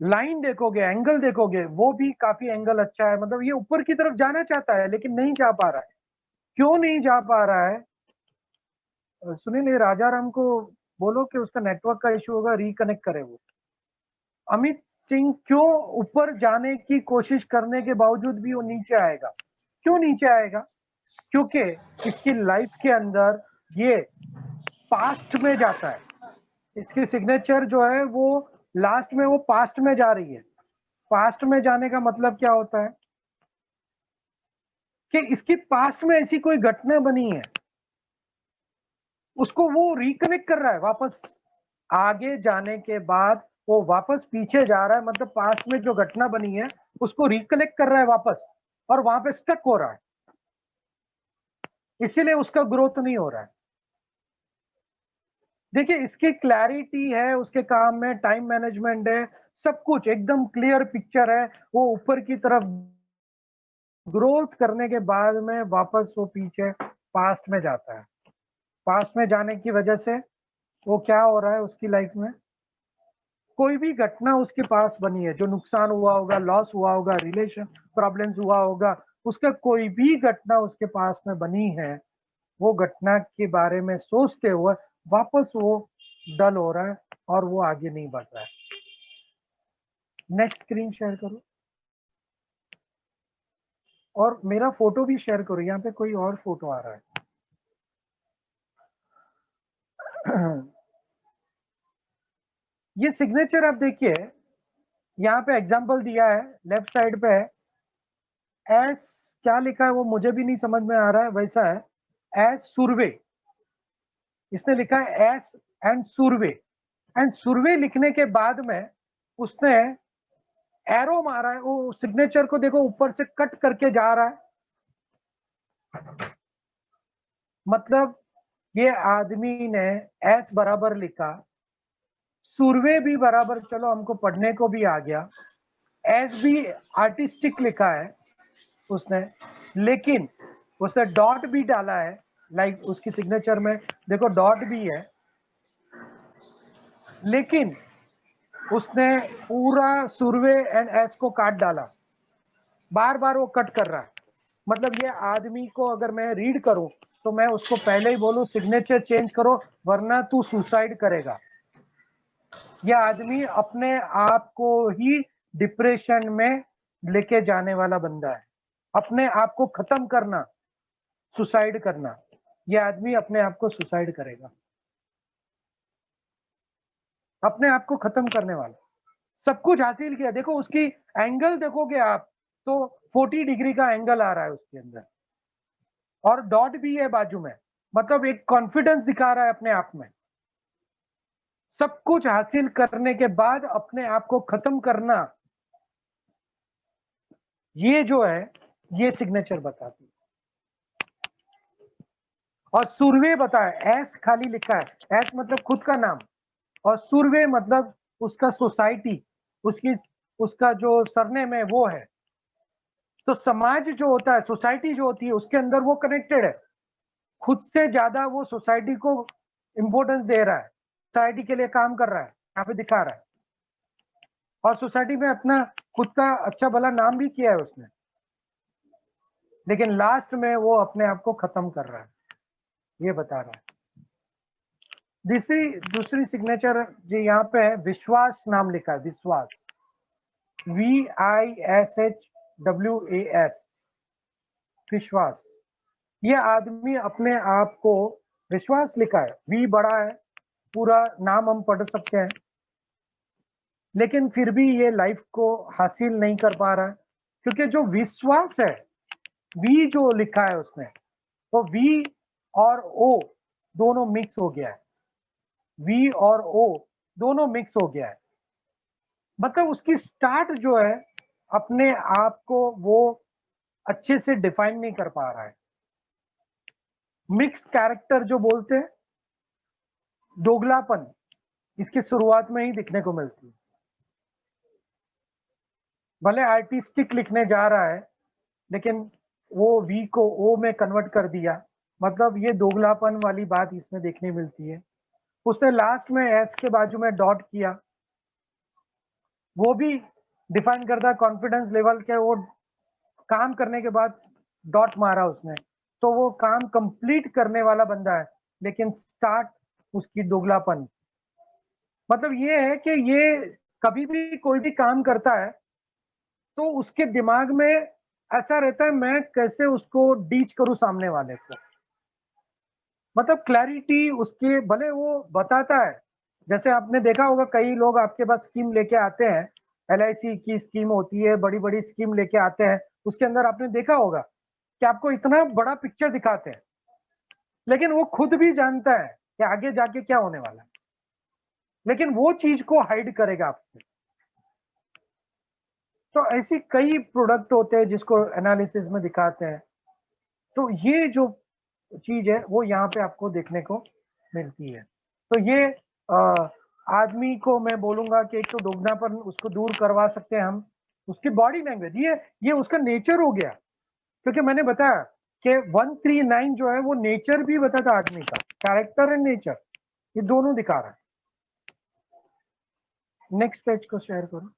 लाइन देखोगे, एंगल देखोगे, वो भी काफी एंगल अच्छा है, मतलब ये ऊपर की तरफ जाना चाहता है लेकिन नहीं जा पा रहा है। क्यों नहीं जा पा रहा है? सुनील, ये राजा राम को बोलो कि उसका नेटवर्क का इशू होगा, रिकनेक्ट करे वो। अमित सिंह क्यों ऊपर जाने की कोशिश करने के बावजूद भी वो नीचे आएगा? क्यों नीचे आएगा? क्योंकि इसकी लाइफ के अंदर ये पास्ट में जाता है। इसकी सिग्नेचर जो है वो लास्ट में वो पास्ट में जा रही है। पास्ट में जाने का मतलब क्या होता है कि इसकी पास्ट में ऐसी कोई घटना बनी है, उसको वो रिकनेक्ट कर रहा है वापस। आगे जाने के बाद वो वापस पीछे जा रहा है, मतलब पास्ट में जो घटना बनी है उसको रिकलेक्ट कर रहा है वापस, और वहां पे स्टक हो रहा है, इसीलिए उसका ग्रोथ नहीं हो रहा है। देखिए इसकी क्लैरिटी है उसके काम में, टाइम मैनेजमेंट है, सब कुछ एकदम क्लियर पिक्चर है। वो ऊपर की तरफ ग्रोथ करने के बाद में वापस वो पीछे पास्ट में जाता है। पास्ट में जाने की वजह से वो क्या हो रहा है उसकी लाइफ में, कोई भी घटना उसके पास बनी है, जो नुकसान हुआ होगा, लॉस हुआ होगा, रिलेशन प्रॉब्लम्स हुआ होगा, उसका कोई भी घटना उसके पास में बनी है, वो घटना के बारे में सोचते हुए वापस वो डल हो रहा है और वो आगे नहीं बढ़ रहा है। नेक्स्ट स्क्रीन शेयर करो और मेरा फोटो भी शेयर करो। यहाँ पे कोई और फोटो आ रहा है। ये सिग्नेचर आप देखिए, यहाँ पे एग्जांपल दिया है, लेफ्ट साइड पे है एस, क्या लिखा है वो मुझे भी नहीं समझ में आ रहा है, वैसा है एस सुरवे। इसने लिखा है S and Surve, and Surve लिखने के बाद में उसने एरो मारा है, वो सिग्नेचर को देखो ऊपर से कट करके जा रहा है। मतलब ये आदमी ने एस बराबर लिखा, सुरवे भी बराबर, चलो हमको पढ़ने को भी आ गया, एस भी आर्टिस्टिक लिखा है उसने, लेकिन उसने डॉट भी डाला है, लाइक उसकी सिग्नेचर में देखो डॉट भी है, लेकिन उसने पूरा सुरवे एंड एस को काट डाला, बार बार वो कट कर रहा है। मतलब ये आदमी को अगर मैं रीड करूं तो मैं उसको पहले ही बोलूं सिग्नेचर चेंज करो वरना तू सुसाइड करेगा। यह आदमी अपने आप को ही डिप्रेशन में लेके जाने वाला बंदा है, अपने आप को खत्म करना, सुसाइड करना। यह आदमी अपने आप को सुसाइड करेगा। अपने आप को खत्म करने वाला, सब कुछ हासिल किया। देखो उसकी एंगल देखोगे आप तो 40 डिग्री का एंगल आ रहा है उसके अंदर, और डॉट भी है बाजू में, मतलब एक कॉन्फिडेंस दिखा रहा है अपने आप में। सब कुछ हासिल करने के बाद अपने आप को खत्म करना, ये जो है ये सिग्नेचर बताती है। और सुरवे बताया, एस खाली लिखा है, एस मतलब खुद का नाम, और सुरवे मतलब उसका सोसाइटी, उसका जो सरनेम है वो है। तो समाज जो होता है, सोसाइटी जो होती है, उसके अंदर वो कनेक्टेड है, खुद से ज्यादा वो सोसाइटी को इंपॉर्टेंस दे रहा है, सोसाइटी के लिए काम कर रहा है, यहाँ पे दिखा रहा है। और सोसाइटी में अपना खुद का अच्छा भला नाम भी किया है उसने, लेकिन लास्ट में वो अपने आप को खत्म कर रहा है, ये बता रहा है। दूसरी सिग्नेचर जो यहाँ पे है, विश्वास नाम लिखा है, विश्वास, VISHWAS, विश्वास। ये आदमी अपने आप को, विश्वास लिखा है, वी बड़ा है, पूरा नाम हम पढ़ सकते हैं, लेकिन फिर भी ये लाइफ को हासिल नहीं कर पा रहा है, क्योंकि जो विश्वास है, वी जो लिखा है उसने, तो वी और ओ दोनों मिक्स हो गया है, वी और ओ दोनों मिक्स हो गया है। मतलब उसकी स्टार्ट जो है, अपने आप को वो अच्छे से डिफाइन नहीं कर पा रहा है। मिक्स कैरेक्टर जो बोलते हैं, दोगलापन, इसकी शुरुआत में ही दिखने को मिलती है। भले आर्टिस्टिक लिखने जा रहा है, लेकिन वो वी को ओ में कन्वर्ट कर दिया, मतलब ये दोगलापन वाली बात इसमें देखने मिलती है। उसने लास्ट में एस के बाजू में डॉट किया, वो भी डिफाइन करता है कॉन्फिडेंस लेवल के, वो काम करने के बाद डॉट मारा उसने, तो वो काम कंप्लीट करने वाला बंदा है, लेकिन स्टार्ट उसकी दोगलापन। मतलब ये है कि ये कभी भी कोई भी काम करता है तो उसके दिमाग में ऐसा रहता है, मैं कैसे उसको डीच करूं सामने वाले को। मतलब क्लैरिटी उसके, भले वो बताता है, जैसे आपने देखा होगा कई लोग आपके पास स्कीम लेके आते हैं, LIC की स्कीम होती है, बड़ी बड़ी स्कीम लेके आते हैं, उसके अंदर आपने देखा होगा कि आपको इतना बड़ा पिक्चर दिखाते हैं, लेकिन वो खुद भी जानता है कि आगे जाके क्या होने वाला है, लेकिन वो चीज को हाइड करेगा आपसे। तो ऐसी कई प्रोडक्ट होते हैं जिसको एनालिसिस में दिखाते हैं। तो ये जो चीज है वो यहाँ पे आपको देखने को मिलती है। तो ये आदमी को मैं बोलूंगा कि एक तो दोगुनापन उसको दूर करवा सकते हैं हम, उसकी बॉडी लैंग्वेज, ये उसका नेचर हो गया, क्योंकि मैंने बताया कि 139 जो है वो नेचर भी बताता आदमी का, कैरेक्टर एंड नेचर, ये दोनों दिखा रहा है। नेक्स्ट पेज को शेयर करो।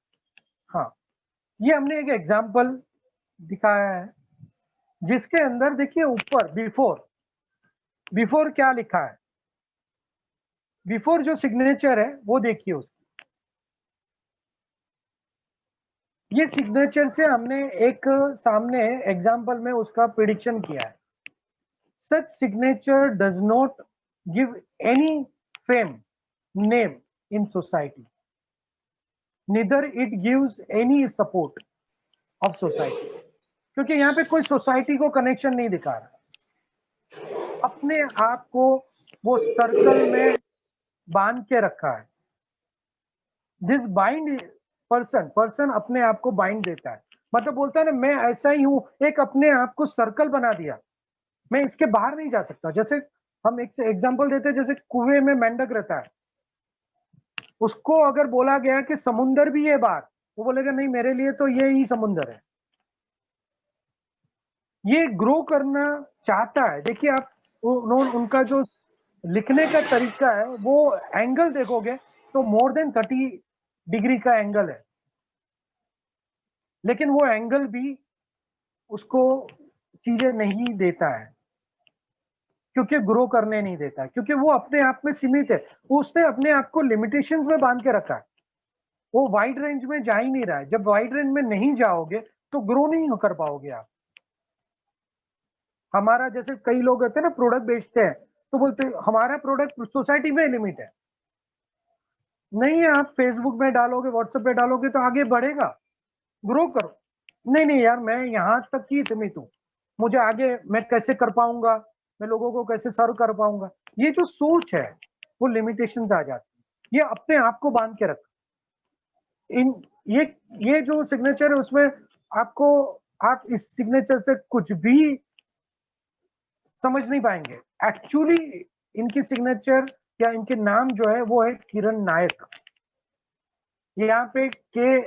हाँ, ये हमने एक एग्जाम्पल दिखाया है, जिसके अंदर देखिए ऊपर बिफोर क्या लिखा है, बिफोर जो सिग्नेचर है वो देखिए उसकी। ये सिग्नेचर से हमने एक सामने एग्जाम्पल में उसका प्रिडिक्शन किया है। Such signature does not give any fame name in society, neither it gives any support of society. क्योंकि यहाँ पे कोई सोसाइटी को कनेक्शन नहीं दिखा रहा, अपने आप को वो सर्कल में बांध के रखा है। दिस बाइंड पर्सन अपने आप को बाइंड देता है, मतलब बोलता है ना, मैं ऐसा ही हूं, एक अपने आप को सर्कल बना दिया, मैं इसके बाहर नहीं जा सकता। जैसे हम एक एग्जांपल देते हैं, जैसे कुएं में मेंढक रहता है, उसको अगर बोला गया कि समुंदर भी है बाहर, वो बोलेगा नहीं, मेरे लिए तो ये ही समुंदर है। ये ग्रो करना चाहता है। देखिए आप उनका जो लिखने का तरीका है, वो एंगल देखोगे तो मोर देन 30 डिग्री का एंगल है, लेकिन वो एंगल भी उसको चीजें नहीं देता है, क्योंकि ग्रो करने नहीं देता है, क्योंकि वो अपने आप में सीमित है, उसने अपने आप को लिमिटेशंस में बांध के रखा है, वो वाइड रेंज में जा ही नहीं रहा है। जब वाइड रेंज में नहीं जाओगे तो ग्रो नहीं कर पाओगे आप। हमारा जैसे कई लोग होते हैं ना, प्रोडक्ट बेचते हैं तो बोलते हैं हमारा प्रोडक्ट सोसाइटी में लिमिट है, नहीं है, आप फेसबुक में डालोगे, व्हाट्सएप पे डालोगे तो आगे बढ़ेगा, ग्रो करो। नहीं नहीं यार, मैं यहाँ तक ही सीमित हूँ, मुझे आगे मैं कैसे कर पाऊंगा, मैं लोगों को कैसे सर्व कर पाऊंगा, ये जो सोच है वो लिमिटेशंस आ जाती है। ये अपने आप को बांध के रख, इन ये ये जो सिग्नेचर है उसमें आपको, आप इस सिग्नेचर से कुछ भी समझ नहीं पाएंगे। एक्चुअली इनकी सिग्नेचर या इनके नाम जो है वो है किरण नायक। यहाँ पे के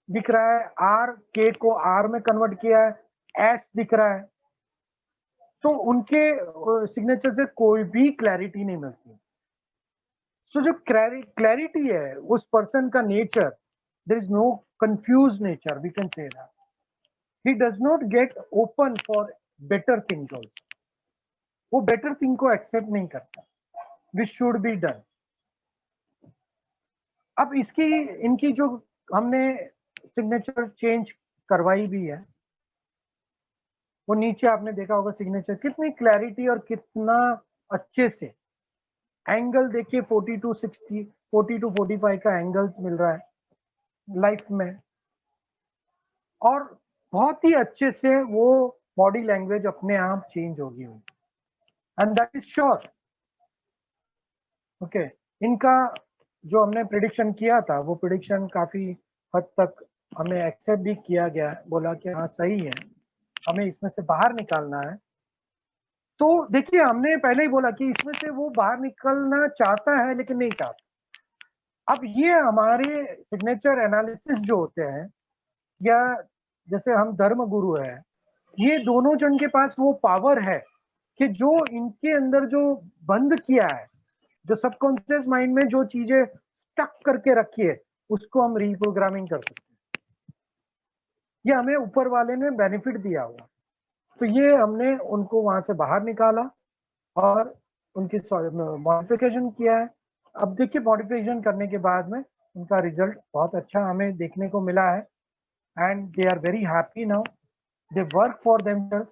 दिख रहा है, आर, के को आर में कन्वर्ट किया है, एस दिख रहा है, तो उनके सिग्नेचर से कोई भी क्लैरिटी नहीं मिलती। सो जो क्लैरिटी है उस पर्सन का nature, there is no confuse nature, we can say that he does not get open for better things also, वो बेटर थिंग को एक्सेप्ट नहीं करता, विच शुड बी डन। अब इसकी इनकी जो हमने सिग्नेचर चेंज करवाई भी है, वो नीचे आपने देखा होगा सिग्नेचर कितनी क्लैरिटी और कितना अच्छे से एंगल देखिए, 40 टू 60, 40 टू 45 का एंगल्स मिल रहा है लाइफ में, और बहुत ही अच्छे से वो बॉडी लैंग्वेज अपने आप चेंज होगी, and that is sure. Okay, इनका जो हमने प्रिडिक्शन किया था वो प्रिडिक्शन काफी हद तक हमें एक्सेप्ट भी किया गया, बोला कि हाँ सही है, हमें इसमें से बाहर निकालना है। तो देखिए, हमने पहले ही बोला कि इसमें से वो बाहर निकलना चाहता है लेकिन नहीं चाहता। अब ये हमारे सिग्नेचर एनालिसिस जो होते हैं, या जैसे हम धर्म गुरु है, ये दोनों जन के पास वो पावर है कि जो इनके अंदर जो बंद किया है, जो सबकॉन्शियस माइंड में जो चीजें स्टक करके रखी है, उसको हम रीप्रोग्रामिंग कर सकते हैं। ये हमें ऊपर वाले ने बेनिफिट दिया हुआ, तो ये हमने उनको वहां से बाहर निकाला और उनकी मॉडिफिकेशन किया है। अब देखिए, मॉडिफिकेशन करने के बाद में उनका रिजल्ट बहुत अच्छा हमें देखने को मिला है, and they are very happy now, they work for themself.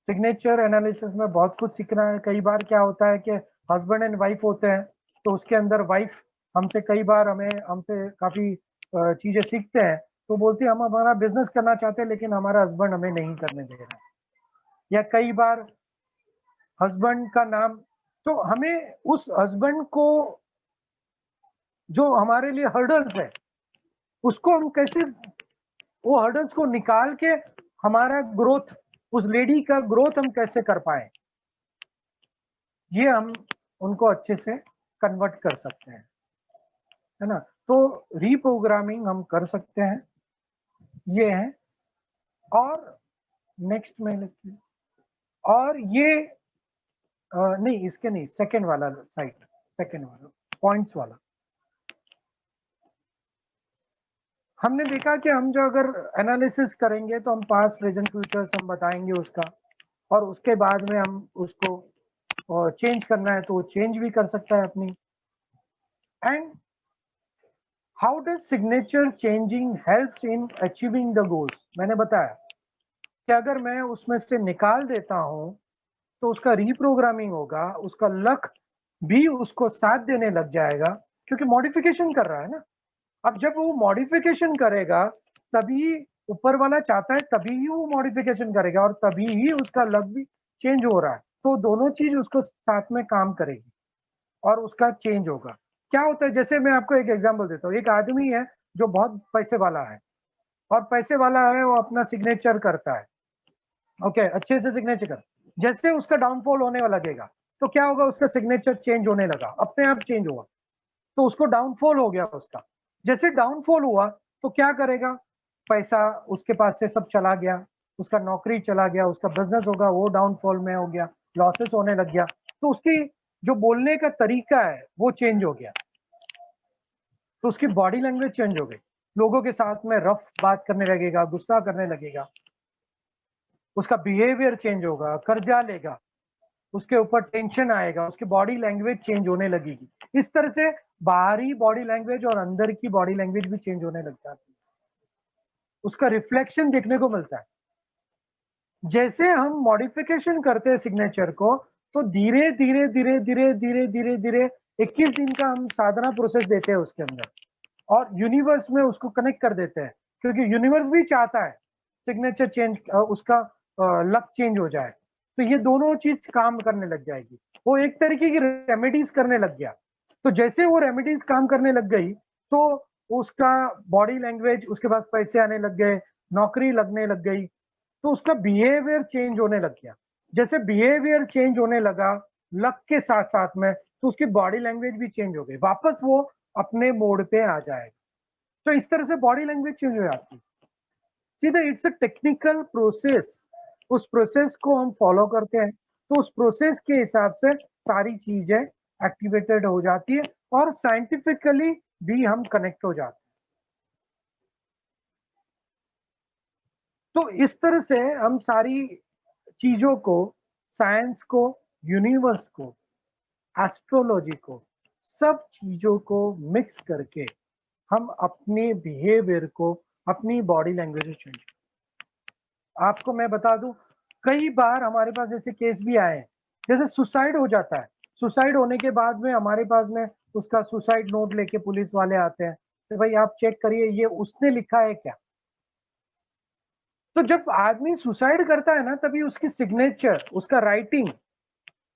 Signature analysis में बहुत कुछ सीखना है। कई बार क्या होता है कि हस्बैंड एंड वाइफ होते हैं, तो उसके अंदर वाइफ हमसे कई बार हमसे काफी चीजें सीखते हैं, तो बोलती है हम हमारा बिजनेस करना चाहते हैं लेकिन हमारा हस्बैंड हमें नहीं करने दे रहा है। या कई बार हस्बैंड का नाम, तो हमें उस हस्बैंड को जो हमारे लिए हर्डल्स है, उसको हम कैसे, वो हर्डल्स को निकाल के हमारा ग्रोथ, उस लेडी का ग्रोथ हम कैसे कर पाए, ये हम उनको अच्छे से कन्वर्ट कर सकते हैं, है ना। तो रीप्रोग्रामिंग हम कर सकते हैं, ये है। और नेक्स्ट में लिखिए, और ये नहीं, इसके नहीं, सेकंड वाला साइट, सेकंड वाला पॉइंट्स वाला, हमने देखा कि हम जो अगर एनालिसिस करेंगे तो हम पास्ट प्रेजेंट फ्यूचर्स हम बताएंगे उसका, और उसके बाद में हम उसको चेंज करना है तो वो चेंज भी कर सकता है अपनी। And how does signature changing helps in achieving the goals, मैंने बताया कि अगर मैं उसमें से निकाल देता हूं तो उसका रीप्रोग्रामिंग होगा, उसका लक भी उसको साथ देने लग जाएगा, क्योंकि मॉडिफिकेशन कर रहा है ना। अब जब वो मॉडिफिकेशन करेगा, तभी ऊपर वाला चाहता है, तभी ही वो मॉडिफिकेशन करेगा और तभी ही उसका लक भी चेंज हो रहा है, तो दोनों चीज उसको साथ में काम करेगी और उसका चेंज होगा। क्या होता है, जैसे मैं आपको एक एग्जांपल देता हूँ, एक आदमी है जो बहुत पैसे वाला है, और पैसे वाला है वो अपना सिग्नेचर करता है, ओके, अच्छे से सिग्नेचर कर, जैसे उसका डाउनफॉल होने लगेगा तो क्या होगा, उसका सिग्नेचर चेंज होने लगा, अपने आप चेंज हुआ, तो उसको डाउनफॉल हो गया उसका। जैसे डाउनफॉल हुआ तो क्या करेगा, पैसा उसके पास से सब चला गया, उसका नौकरी चला गया, उसका बिजनेस होगा वो डाउनफॉल में हो गया, लॉसेस होने लग गया, तो उसकी जो बोलने का तरीका है वो चेंज हो गया, तो उसकी बॉडी लैंग्वेज चेंज हो गई, लोगों के साथ में रफ बात करने लगेगा, गुस्सा करने लगेगा, उसका बिहेवियर चेंज होगा, कर्जा लेगा, उसके ऊपर टेंशन आएगा, उसकी बॉडी लैंग्वेज चेंज होने लगेगी। इस तरह से बाहरी बॉडी लैंग्वेज और अंदर की बॉडी लैंग्वेज भी चेंज होने लग जाती है, उसका रिफ्लेक्शन देखने को मिलता है। जैसे हम मॉडिफिकेशन करते हैं सिग्नेचर को, तो धीरे धीरे धीरे धीरे धीरे धीरे धीरे 21 दिन का हम साधना प्रोसेस देते हैं उसके अंदर, और यूनिवर्स में उसको कनेक्ट कर देते हैं, क्योंकि यूनिवर्स भी चाहता है सिग्नेचर चेंज, उसका लक चेंज हो जाए। तो ये दोनों चीज काम करने लग जाएगी। वो एक तरीके की रेमेडीज करने लग गया। तो जैसे वो रेमेडीज काम करने लग गई, तो उसका बॉडी लैंग्वेज, उसके पास पैसे आने लग गए, नौकरी लगने लग गई, तो उसका बिहेवियर चेंज होने लग गया। जैसे बिहेवियर चेंज होने लगा लक के साथ साथ में, तो उसकी बॉडी लैंग्वेज भी चेंज हो गई, वापस वो अपने मोड पे आ जाएगा। तो इस तरह से बॉडी लैंग्वेज चेंज हो जाती है। सीधा इट्स अ टेक्निकल प्रोसेस। उस प्रोसेस को हम फॉलो करते हैं, तो उस प्रोसेस के हिसाब से सारी चीजें एक्टिवेटेड हो जाती है, और साइंटिफिकली भी हम कनेक्ट हो जाते हैं। तो इस तरह से हम सारी चीजों को, साइंस को, यूनिवर्स को, एस्ट्रोलॉजी को, सब चीजों को मिक्स करके हम अपने बिहेवियर को, अपनी बॉडी लैंग्वेज चेंज। आपको मैं बता दूं, कई बार हमारे पास जैसे केस भी आए हैं, जैसे सुसाइड हो जाता है, सुसाइड होने के बाद में हमारे पास में उसका सुसाइड नोट लेके पुलिस वाले आते हैं, तो भाई आप चेक करिए ये उसने लिखा है क्या। तो जब आदमी सुसाइड करता है ना, तभी उसकी सिग्नेचर, उसका राइटिंग,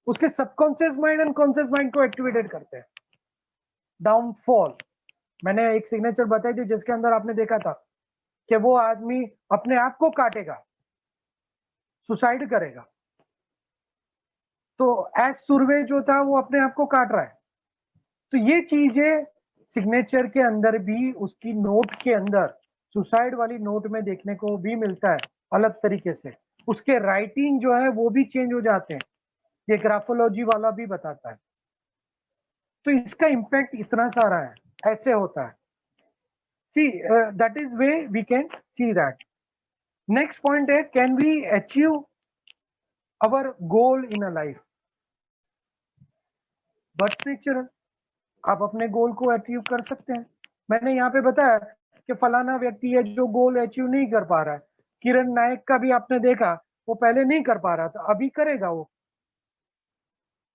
उसके subconscious mind and conscious mind को एक्टिवेटेड करते हैं। डाउनफॉल, मैंने एक सिग्नेचर बताई थी जिसके अंदर आपने देखा था कि वो आदमी अपने आप को काटेगा, सुसाइड करेगा। तो एस सुरवे जो था वो अपने आप को काट रहा है। तो ये चीजें सिग्नेचर के अंदर भी, उसकी नोट के अंदर, सुसाइड वाली नोट में देखने को भी मिलता है अलग तरीके से। उसके राइटिंग जो है वो भी चेंज हो जाते हैं, ये ग्राफोलॉजी वाला भी बताता है। तो इसका इम्पैक्ट इतना सारा है, ऐसे होता है। See that is way we can see that. Next point है, can we achieve our goal in a life. Birth natural, आप अपने गोल को अचीव कर सकते हैं। मैंने यहाँ पे बताया कि फलाना व्यक्ति है जो गोल अचीव नहीं कर पा रहा है। किरण नायक का भी आपने देखा, वो पहले नहीं कर पा रहा था, अभी करेगा वो,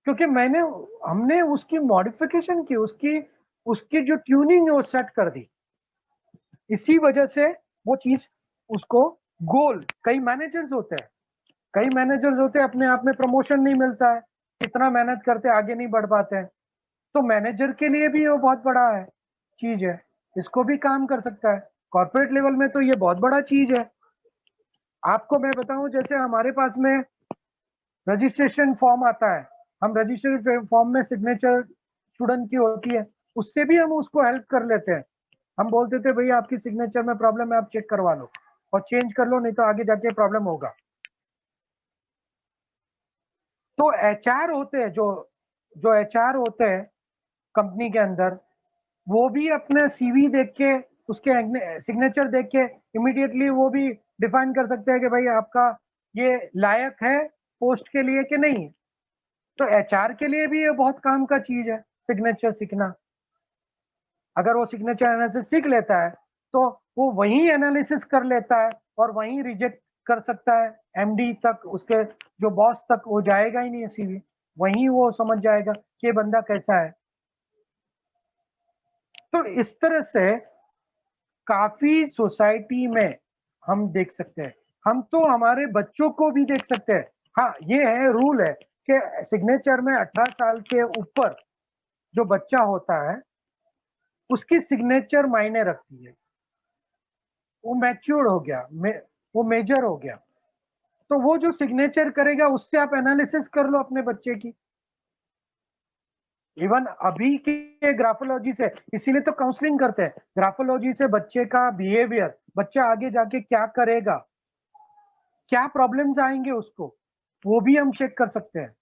क्योंकि हमने उसकी मॉडिफिकेशन की, उसकी उसकी जो ट्यूनिंग है वो सेट कर दी। इसी वजह से वो चीज उसको गोल, कई मैनेजर्स होते हैं, अपने आप में प्रमोशन नहीं मिलता है, कितना मेहनत करते आगे नहीं बढ़ पाते हैं। तो मैनेजर के लिए भी वो बहुत बड़ा है, चीज है, इसको भी काम कर सकता है। कॉर्पोरेट लेवल में तो ये बहुत बड़ा चीज है। आपको मैं बताऊं, जैसे हमारे पास में रजिस्ट्रेशन फॉर्म आता है, हम रजिस्ट्रेशन फॉर्म में सिग्नेचर स्टूडेंट की होती है, उससे भी हम उसको हेल्प कर लेते हैं। हम बोल देते हैं भैया आपकी सिग्नेचर में प्रॉब्लम है, आप चेक करवा लो और चेंज कर लो, नहीं तो आगे जाके प्रॉब्लम होगा। तो एचआर होते हैं, जो जो एचआर होते हैं कंपनी के अंदर, वो भी अपने सीवी देख के, उसके सिग्नेचर देख के इमीडिएटली वो भी डिफाइन कर सकते हैं कि भाई आपका ये लायक है पोस्ट के लिए कि नहीं। तो एचआर के लिए भी ये बहुत काम का चीज है सिग्नेचर सीखना। अगर वो सिग्नेचर एनालिसिस सीख लेता है, तो वो वही एनालिसिस कर लेता है और वही रिजेक्ट कर सकता है, एमडी तक, उसके जो बॉस तक वो जाएगा ही नहीं सीवी, वही वो समझ जाएगा कि ये बंदा कैसा है। तो इस तरह से काफी सोसाइटी में हम देख सकते हैं। हम तो हमारे बच्चों को भी देख सकते हैं। हाँ, ये है, रूल है कि सिग्नेचर में 18 साल के ऊपर जो बच्चा होता है उसकी सिग्नेचर मायने रखती है। वो मैच्योर हो गया, वो मेजर हो गया, तो वो जो सिग्नेचर करेगा उससे आप एनालिसिस कर लो अपने बच्चे की। इवन अभी के ग्राफोलॉजी से, इसीलिए तो काउंसलिंग करते हैं, ग्राफोलॉजी से बच्चे का बिहेवियर, बच्चा आगे जाके क्या करेगा, क्या प्रॉब्लम्स आएंगे उसको, वो भी हम चेक कर सकते हैं।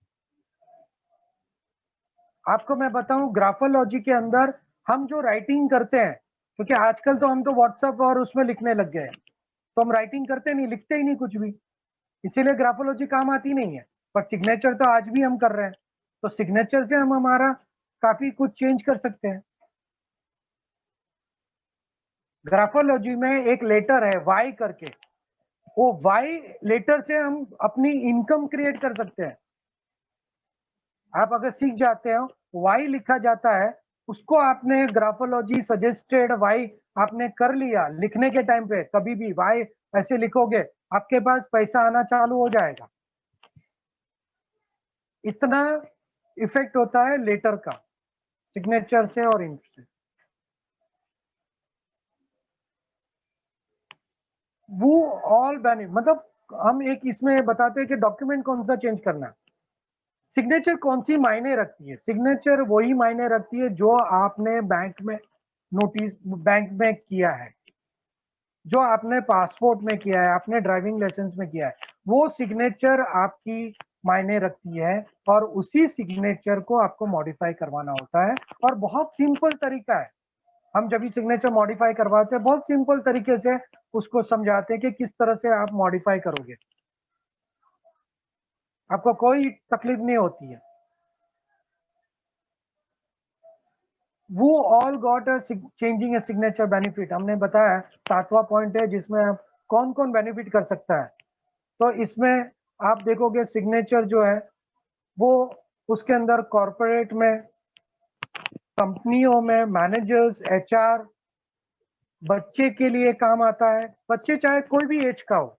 आपको मैं बताऊं, ग्राफोलॉजी के अंदर हम जो राइटिंग करते हैं, क्योंकि आजकल तो हम तो व्हाट्सएप और उसमें लिखने लग गए हैं, तो हम राइटिंग करते नहीं, लिखते ही नहीं कुछ भी, इसीलिए ग्राफोलॉजी काम आती नहीं है। पर सिग्नेचर तो आज भी हम कर रहे हैं, तो सिग्नेचर से हम हमारा काफी कुछ चेंज कर सकते हैं। ग्राफोलॉजी में एक लेटर है वाई करके, वो वाई लेटर से हम अपनी इनकम क्रिएट कर सकते हैं। आप अगर सीख जाते हो वाई लिखा जाता है, उसको आपने ग्राफोलॉजी सजेस्टेड वाई आपने कर लिया, लिखने के टाइम पे कभी भी वाई ऐसे लिखोगे, आपके पास पैसा आना चालू हो जाएगा। इतना इफेक्ट होता है लेटर का, सिग्नेचर से और इंक से। वो ऑल बेनिफिट, मतलब हम एक इसमें बताते हैं कि डॉक्यूमेंट कौन सा चेंज करना है। सिग्नेचर कौन सी मायने रखती है? सिग्नेचर वही मायने रखती है जो आपने बैंक में नोटिस, बैंक में किया है, जो आपने पासपोर्ट में किया है, आपने ड्राइविंग लाइसेंस में किया है, वो सिग्नेचर आपकी मायने रखती है और उसी सिग्नेचर को आपको मॉडिफाई करवाना होता है। और बहुत सिंपल तरीका है, हम जब भी सिग्नेचर मॉडिफाई करवाते हैं बहुत सिंपल तरीके से उसको समझाते हैं कि किस तरह से आप मॉडिफाई करोगे, आपको कोई तकलीफ नहीं होती है। वो all got a changing a signature benefit, हमने बताया 7वां पॉइंट है जिसमें आप कौन कौन बेनिफिट कर सकता है। तो इसमें आप देखोगे सिग्नेचर जो है वो उसके अंदर कॉर्पोरेट में, कंपनियों में, मैनेजर्स, एचआर, बच्चे के लिए काम आता है। बच्चे चाहे कोई भी एज का हो,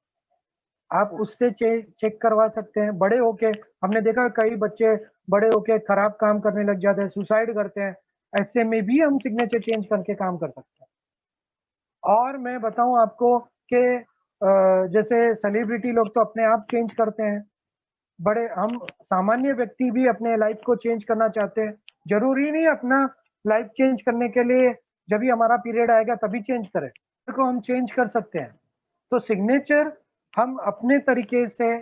आप उससे चेक करवा सकते हैं। बड़े होके हमने देखा कई बच्चे बड़े होके खराब काम करने लग जाते हैं, सुसाइड करते हैं, ऐसे में भी हम सिग्नेचर चेंज करके काम कर सकते हैं। और मैं बताऊं आपको कि जैसे सेलिब्रिटी लोग तो अपने आप चेंज करते हैं, बड़े हम सामान्य व्यक्ति भी अपने लाइफ को चेंज करना चाहते हैं। जरूरी नहीं अपना लाइफ चेंज करने के लिए जब भी हमारा पीरियड आएगा तभी चेंज करें, को हम चेंज कर सकते हैं। तो सिग्नेचर हम अपने तरीके से,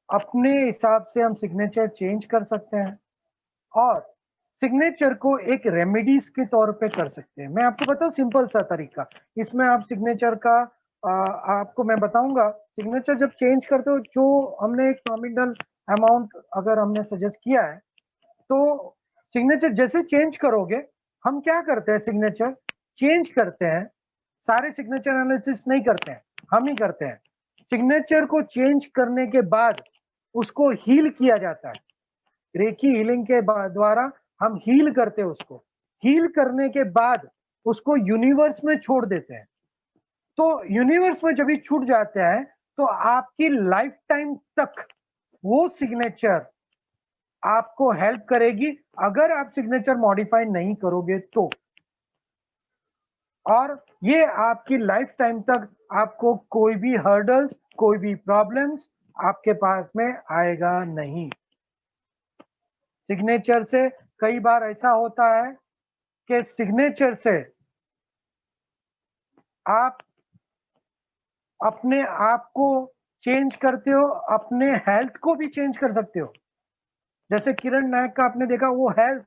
अपने हिसाब से हम सिग्नेचर चेंज कर सकते हैं और सिग्नेचर को एक रेमेडीज के तौर पे कर सकते हैं। मैं आपको बताऊं सिंपल सा तरीका, इसमें आप सिग्नेचर का आपको मैं बताऊंगा। सिग्नेचर जब चेंज करते हो, जो हमने एक नॉमिनल अमाउंट अगर हमने सजेस्ट किया है, तो सिग्नेचर जैसे चेंज करोगे, हम क्या करते हैं सिग्नेचर चेंज करते हैं, सारे सिग्नेचर एनालिसिस नहीं करते हैं, हम ही करते हैं। सिग्नेचर को चेंज करने के बाद उसको हील किया जाता है, रेकी हीलिंग के द्वारा हम हील करते हैं उसको। हील करने के बाद उसको यूनिवर्स में छोड़ देते हैं। तो यूनिवर्स में जब भी छूट जाते हैं तो आपकी लाइफ टाइम तक वो सिग्नेचर आपको हेल्प करेगी, अगर आप सिग्नेचर मॉडिफाई नहीं करोगे तो। और ये आपकी लाइफ टाइम तक आपको कोई भी हर्डल्स, कोई भी प्रॉब्लम्स आपके पास में आएगा नहीं। सिग्नेचर से कई बार ऐसा होता है कि सिग्नेचर से आप अपने आप को चेंज करते हो, अपने हेल्थ को भी चेंज कर सकते हो। जैसे किरण नायक का आपने देखा, वो हेल्थ,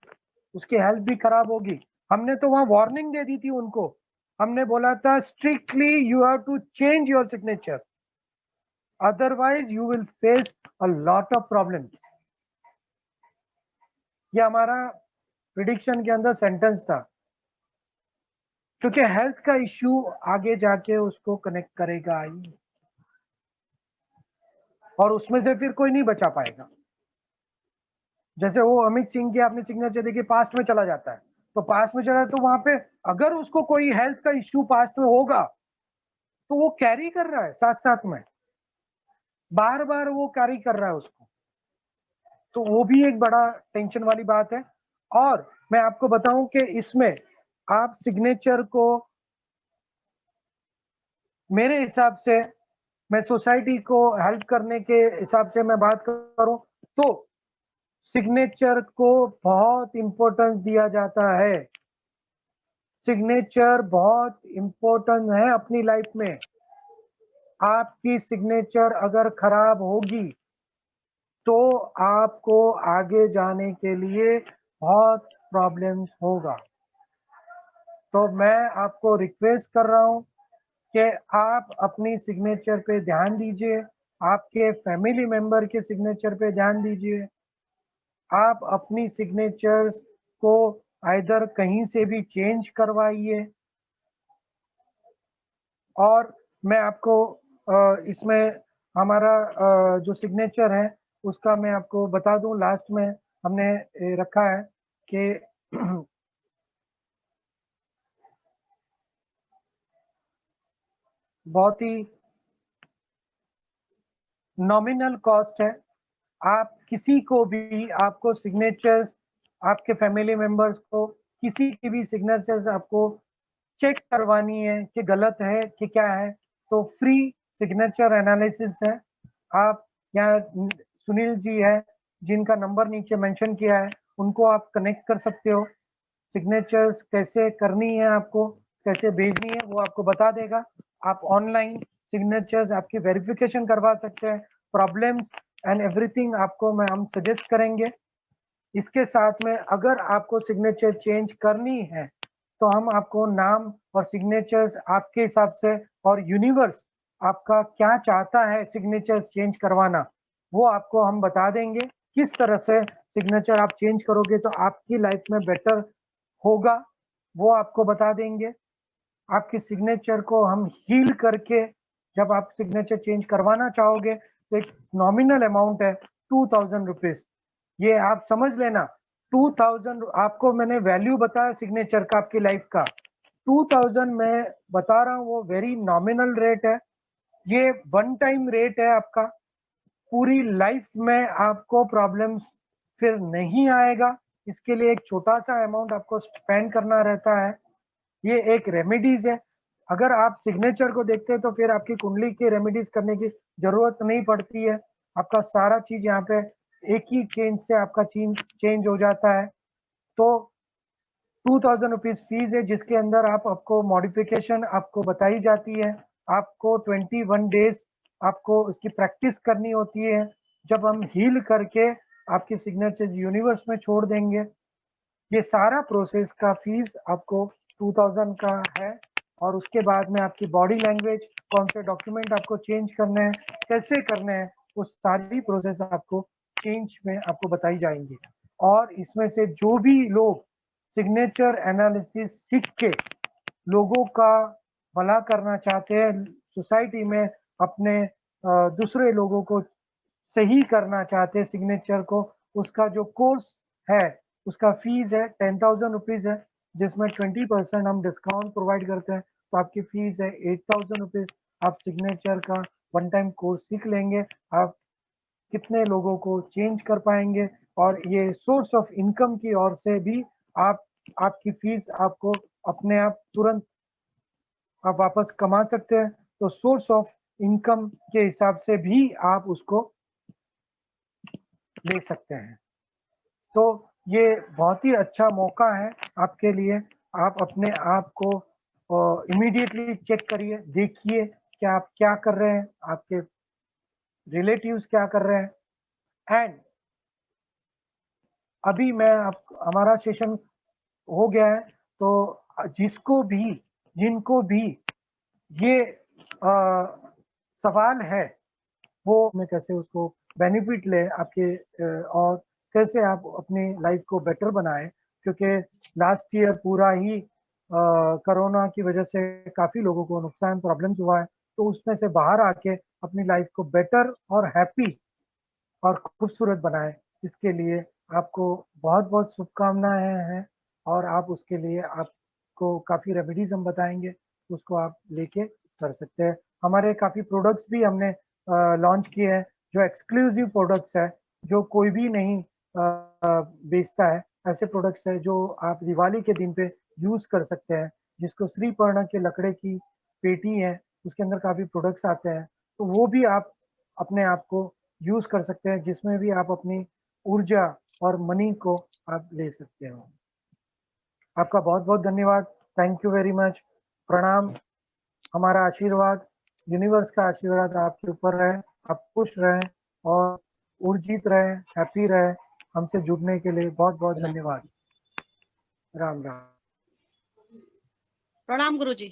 उसकी हेल्थ भी खराब होगी, हमने तो वहां वार्निंग दे दी थी उनको, हमने बोला था strictly you have to change your signature, otherwise you will face a lot of problems. ये हमारा प्रिडिक्शन के अंदर सेंटेंस था, क्योंकि हेल्थ का इश्यू आगे जाके उसको कनेक्ट करेगा ही, और उसमें से फिर कोई नहीं बचा पाएगा। जैसे वो अमित सिंह की आपने सिग्नेचर देखी, पास्ट में चला जाता है, तो पास्ट में चला तो वहां पे अगर उसको कोई हेल्थ का इश्यू पास्ट में होगा तो वो कैरी कर रहा है साथ साथ में, बार बार वो कैरी कर रहा है उसको, तो वो भी एक बड़ा टेंशन वाली बात है। और मैं आपको बताऊं कि इसमें आप सिग्नेचर को, मेरे हिसाब से, मैं सोसाइटी को हेल्प करने के हिसाब से मैं बात करूं तो सिग्नेचर को बहुत इंपॉर्टेंस दिया जाता है। सिग्नेचर बहुत इंपॉर्टेंट है अपनी लाइफ में। आपकी सिग्नेचर अगर खराब होगी तो आपको आगे जाने के लिए बहुत प्रॉब्लम्स होगा। तो मैं आपको रिक्वेस्ट कर रहा हूं कि आप अपनी सिग्नेचर पे ध्यान दीजिए, आपके फैमिली मेंबर के सिग्नेचर पे ध्यान दीजिए। आप अपनी सिग्नेचर्स को आइदर कहीं से भी चेंज करवाइए। और मैं आपको इसमें हमारा जो सिग्नेचर है उसका मैं आपको बता दूं, लास्ट में हमने रखा है कि बहुत ही नॉमिनल कॉस्ट है। आप किसी को भी, आपको सिग्नेचर्स, आपके फैमिली मेंबर्स को किसी की भी सिग्नेचर्स आपको चेक करवानी है कि गलत है कि क्या है, तो फ्री सिग्नेचर एनालिसिस है। आप यहाँ सुनील जी है जिनका नंबर नीचे मेंशन किया है, उनको आप कनेक्ट कर सकते हो। सिग्नेचर्स कैसे करनी है, आपको कैसे भेजनी है, वो आपको बता देगा। आप ऑनलाइन सिग्नेचर्स आपकी वेरिफिकेशन करवा सकते हैं। प्रॉब्लम्स एंड एवरीथिंग आपको हम सजेस्ट करेंगे। इसके साथ में अगर आपको सिग्नेचर चेंज करनी है तो हम आपको नाम और सिग्नेचर्स आपके हिसाब से, और यूनिवर्स आपका क्या चाहता है सिग्नेचर्स चेंज करवाना, वो आपको हम बता देंगे। किस तरह से सिग्नेचर आप चेंज करोगे तो आपकी लाइफ में बेटर होगा, वो आपको बता देंगे। आपकी सिग्नेचर को हम हील करके, जब आप सिग्नेचर चेंज करवाना चाहोगे तो एक नॉमिनल अमाउंट है 2000 रुपीज। ये आप समझ लेना, 2000 आपको मैंने वैल्यू बताया सिग्नेचर का आपकी लाइफ का, 2000 मैं बता रहा हूँ, वो वेरी नॉमिनल रेट है। ये वन टाइम रेट है आपका, पूरी लाइफ में आपको प्रॉब्लम्स फिर नहीं आएगा। इसके लिए एक छोटा सा अमाउंट आपको स्पेंड करना रहता है। ये एक रेमेडीज है। अगर आप सिग्नेचर को देखते हैं तो फिर आपकी कुंडली की रेमेडीज करने की जरूरत नहीं पड़ती है। आपका सारा चीज यहाँ पे एक ही चेंज से आपका चेंज हो जाता है। तो 2000 रुपीज फीस है, जिसके अंदर आपको मॉडिफिकेशन आपको बताई जाती है। आपको 21 डेज आपको इसकी प्रैक्टिस करनी होती है। जब हम हील करके आपकी सिग्नेचर यूनिवर्स में छोड़ देंगे, ये सारा प्रोसेस का फीस आपको 2000 का है। और उसके बाद में आपकी बॉडी लैंग्वेज, कौन से डॉक्यूमेंट आपको चेंज करने हैं, कैसे करने हैं, वो सारी प्रोसेस आपको चेंज में आपको बताई जाएंगी। और इसमें से जो भी लोग सिग्नेचर एनालिसिस सीख के लोगों का भला करना चाहते हैं, सोसाइटी में अपने दूसरे लोगों को सही करना चाहते हैं सिग्नेचर को, उसका जो कोर्स है उसका फीस है 10,000 रुपीज है, जिसमें 20% हम डिस्काउंट प्रोवाइड करते हैं। तो आपकी फीस है 8,000 रुपीज। आप सिग्नेचर का वन टाइम कोर्स सीख लेंगे, आप कितने लोगों को चेंज कर पाएंगे, और ये सोर्स ऑफ इनकम की ओर से भी आप, आपकी फीस आपको अपने आप तुरंत आप वापस कमा सकते हैं। तो सोर्स ऑफ इनकम के हिसाब से भी आप उसको ले सकते हैं। तो ये बहुत ही अच्छा मौका है आपके लिए। आप अपने आप को इमीडिएटली चेक करिए, देखिए कि आप क्या कर रहे हैं, आपके रिलेटिव्स क्या कर रहे हैं। एंड अभी मैं हमारा सेशन हो गया है, तो जिनको भी ये सवाल है, वो मैं कैसे उसको बेनिफिट ले आपके, और कैसे आप अपनी लाइफ को बेटर बनाए, क्योंकि लास्ट ईयर पूरा ही कोरोना की वजह से काफी लोगों को नुकसान, प्रॉब्लम्स हुआ है। तो उसमें से बाहर आके अपनी लाइफ को बेटर और हैप्पी और खूबसूरत बनाए, इसके लिए आपको बहुत बहुत शुभकामनाएं हैं। और आप उसके लिए आपको काफ़ी रेमेडीज हम बताएंगे, उसको आप लेके कर सकते हैं। हमारे काफ़ी प्रोडक्ट्स भी हमने लॉन्च किए हैं, जो एक्सक्लूसिव प्रोडक्ट्स है, जो कोई भी नहीं बेचता है। ऐसे प्रोडक्ट्स है जो आप दिवाली के दिन पे यूज़ कर सकते हैं, जिसको श्रीपर्ण के लकड़े की पेटी है, उसके अंदर काफ़ी प्रोडक्ट्स आते हैं। तो वो भी आप अपने आप को यूज कर सकते हैं, जिसमें भी आप अपनी ऊर्जा और मनी को आप ले सकते हो। आपका बहुत बहुत धन्यवाद। Thank you very much. प्रणाम। हमारा आशीर्वाद, यूनिवर्स का आशीर्वाद आपके ऊपर रहे। आप खुश रहें और ऊर्जित रहें, हैप्पी रहें। हमसे जुड़ने के लिए बहुत बहुत धन्यवाद। राम राम। प्रणाम गुरुजी।